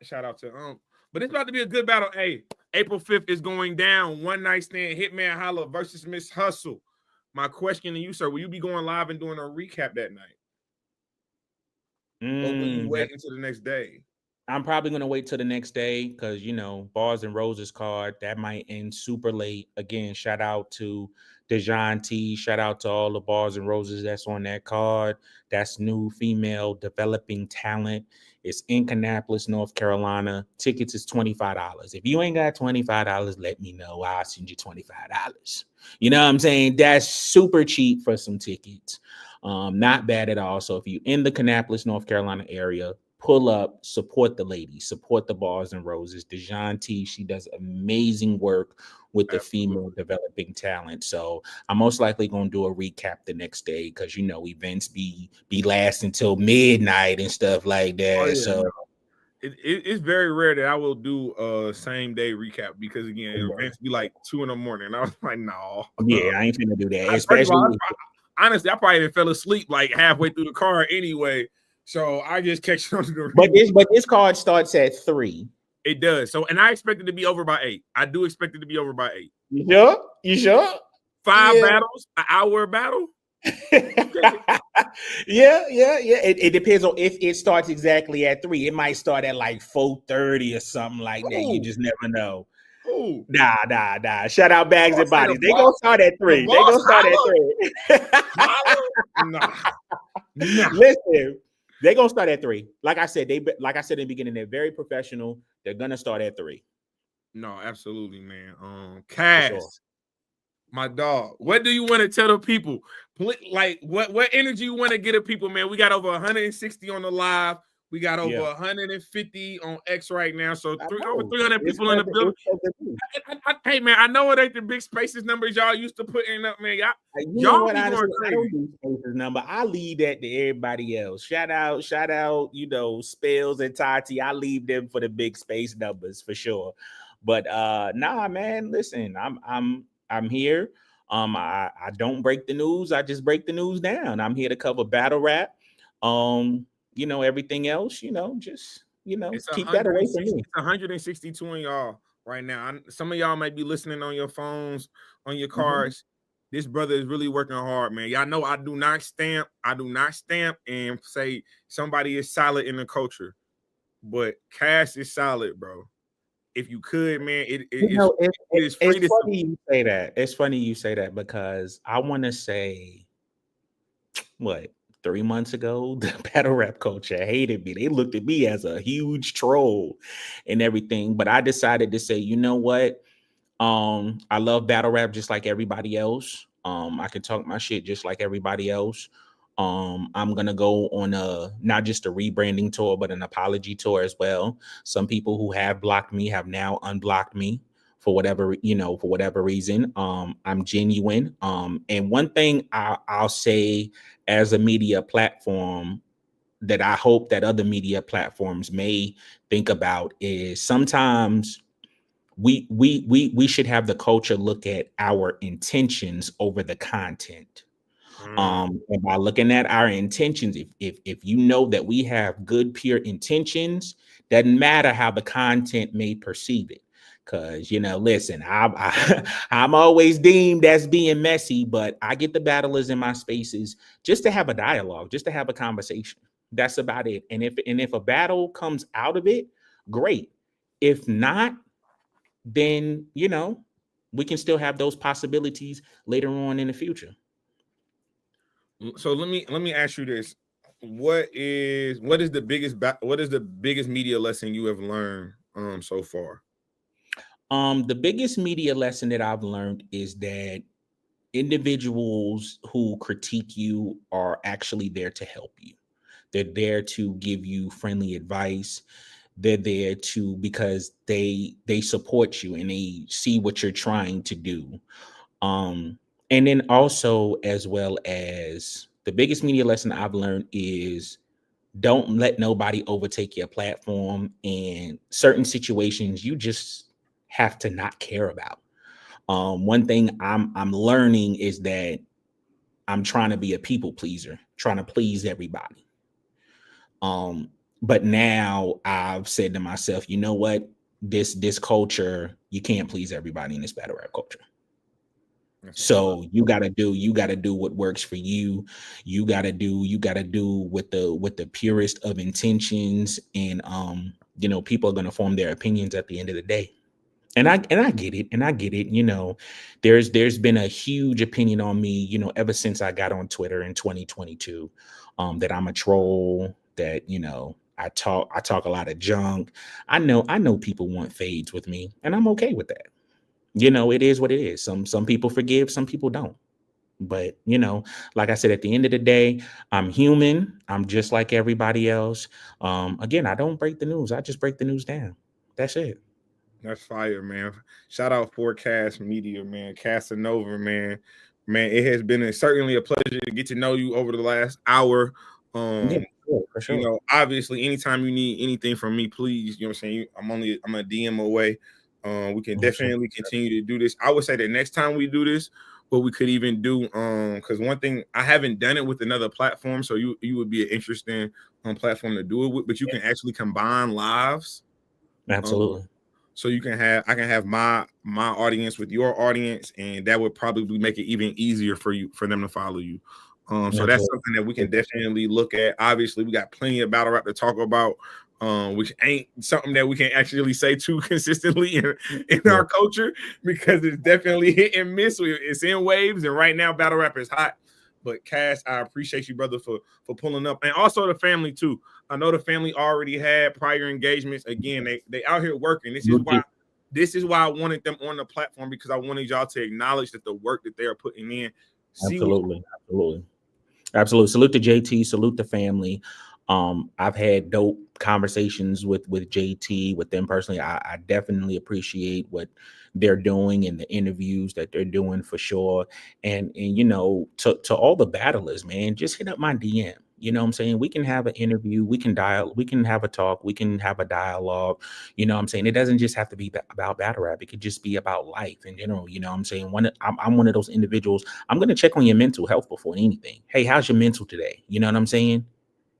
shout out to but it's about to be a good battle. Hey, April 5th is going down. One night stand, Hitman Holla versus Miss Hustle. My question to you, sir, will you be going live and doing a recap that night? Or will you wait until the next day? I'm probably gonna wait till the next day because Bars and Roses card that might end super late. Again, shout out to Dejan T. Shout out to all the Bars and Roses that's on that card. That's new female developing talent. It's in Kannapolis, North Carolina. Tickets is $25. If you ain't got $25, let me know. I'll send you $25. You know what I'm saying? That's super cheap for some tickets. Not bad at all. So if you're in the Kannapolis, North Carolina area, pull up, support the ladies, support the Bars and Roses. Dejan T, she does amazing work with the female developing talent. So I'm most likely going to do a recap the next day because events be last until midnight and stuff like that. Oh, yeah. So it's very rare that I will do a same day recap because again, events be like 2 a.m. I was like, no. Yeah, I ain't finna do that. Especially honestly, I probably even fell asleep like halfway through the car anyway. So I just catch on to the but this card starts at 3. It does. So and I expect it to be over by 8. I do expect it to be over by 8. You sure? 5 battles, an hour battle. Yeah. It depends on if it starts exactly at 3. It might start at like 4:30 or something like that. You just never know. Ooh. Nah. Shout out Bags and Bodies. They gonna start at 3. They gonna start at 3. Nah. Listen, they gonna start at 3. Like I said in the beginning, they're very professional. They're gonna start at 3. No, absolutely, man. Cass, my dog. What do you want to tell the people? Like, what energy you want to get to people, man? We got over 160 on the live. We got over 150 on X right now. So over 300 people in the building. Hey, man, I know it ain't the big spaces numbers y'all used to put in up, man. Y'all be going crazy. Number. I leave that to everybody else. Shout out, Spells and Tati. I leave them for the big space numbers for sure. But nah, man, listen, I'm here. I don't break the news. I just break the news down. I'm here to cover battle rap. Everything else, just keep that away from me. It's 162 on y'all right now. Some of y'all might be listening on your phones, on your cars. Mm-hmm. This brother is really working hard, man. Y'all know I do not stamp and say somebody is solid in the culture, but Cass is solid, bro. If you could, man, it is free. It's funny you say that. It's funny you say that because I want to say, 3 months ago, the battle rap culture hated me. They looked at me as a huge troll and everything. But I decided to say, you know what? I love battle rap just like everybody else. I can talk my shit just like everybody else. I'm gonna go on not just a rebranding tour, but an apology tour as well. Some people who have blocked me have now unblocked me for whatever reason. I'm genuine. And one thing I'll say as a media platform that I hope that other media platforms may think about is sometimes we should have the culture look at our intentions over the content. And by looking at our intentions, if you know that we have good, pure intentions, doesn't matter how the content may perceive it. Because, listen, I'm always deemed as being messy, but I get the battlers in my spaces just to have a dialogue, just to have a conversation. That's about it. And if a battle comes out of it, great. If not, then, we can still have those possibilities later on in the future. So let me ask you this: what is the biggest media lesson you have learned so far? The biggest media lesson that I've learned is that individuals who critique you are actually there to help you. They're there to give you friendly advice. They're there because they support you and they see what you're trying to do. And then also, as well as the biggest media lesson I've learned is Don't let nobody overtake your platform. And certain situations you just have to not care about. One thing I'm learning is that I'm trying to be a people pleaser, trying to please everybody. But now I've said to myself, you know what? This culture, you can't please everybody in this battle rap culture. So you gotta do what works for you. You gotta do with the purest of intentions, and people are gonna form their opinions at the end of the day. And I get it, there's been a huge opinion on me, ever since I got on Twitter in 2022, that I'm a troll, that I talk a lot of junk. I know people want fades with me, and I'm okay with that. It is what it is. Some people forgive, some people don't. But like I said, at the end of the day, I'm human. I'm just like everybody else. Again, I don't break the news. I just break the news down. That's it. That's fire, man. Shout out Forecast Media, man. Casanova, man. Man, it has been certainly a pleasure to get to know you over the last hour. Yeah, for sure. Obviously, anytime you need anything from me, please, what I'm saying? I'm a DM away. We can definitely continue to do this. I would say that next time we do this, what we could even do, because one thing, I haven't done it with another platform, so you would be an interesting platform to do it with, but you can actually combine lives. Absolutely. So I can have my audience with your audience, and that would probably make it even easier for them to follow you. So that's something that we can definitely look at. Obviously, we got plenty of battle rap to talk about, which ain't something that we can actually say too consistently in our culture, because it's definitely hit and miss. It's in waves, and right now battle rap is hot. But Cass, I appreciate you, brother, for pulling up, and also the family too. I know the family already had prior engagements. Again, they out here working. This is why I wanted them on the platform, because I wanted y'all to acknowledge that the work that they are putting in. Absolutely. Salute to JT. Salute the family. I've had dope conversations with JT, with them personally. I definitely appreciate what they're doing and the interviews that they're doing, for sure. And to all the battlers, man, just hit up my DM. You know what I'm saying? We can have an interview, we can have a talk, we can have a dialogue. You know what I'm saying? It doesn't just have to be about battle rap. It could just be about life in general. You know what I'm saying? I'm one of those individuals. I'm going to check on your mental health before anything. Hey, how's your mental today? You know what I'm saying?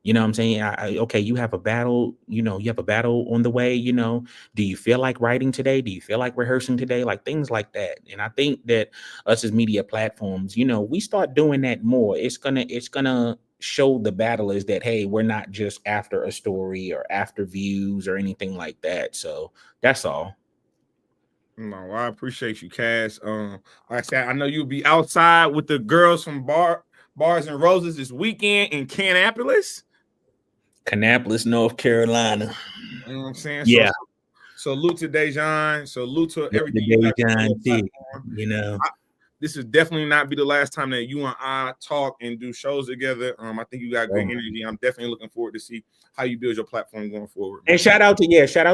Okay, you have a battle, you have a battle on the way, do you feel like writing today? Do you feel like rehearsing today? Like things like that. And I think that us as media platforms, we start doing that more. It's gonna show the battlers that, hey, we're not just after a story or after views or anything like that. So that's all. No, I appreciate you, Cass. Like I said, I know you'll be outside with the girls from Bars and Roses this weekend in Kannapolis, North Carolina. You know what I'm saying? Yeah. So salute to Dejan. Salute to everything you have on your platform. This is definitely not be the last time that you and I talk and do shows together. I think you got good energy. I'm definitely looking forward to see how you build your platform going forward. And shout out to you. Shout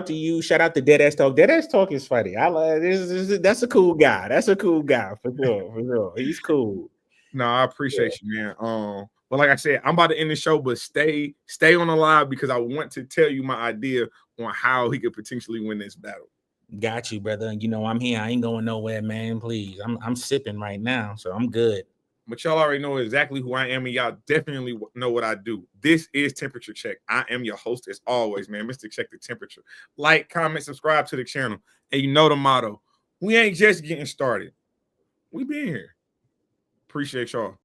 out to Dead Ass Talk. Dead Ass Talk is funny. I like this. That's a cool guy. That's a cool guy for sure. He's cool. No, I appreciate you, man. But like I said, I'm about to end the show, but stay on the live, because I want to tell you my idea on how he could potentially win this battle. Got you, brother. I'm here. I ain't going nowhere, man. Please. I'm sipping right now, so I'm good. But y'all already know exactly who I am, and y'all definitely know what I do. This is Temperature Check. I am your host as always, man. Mr. Check the Temperature. Like, comment, subscribe to the channel. And you know the motto. We ain't just getting started. We been here. Appreciate y'all.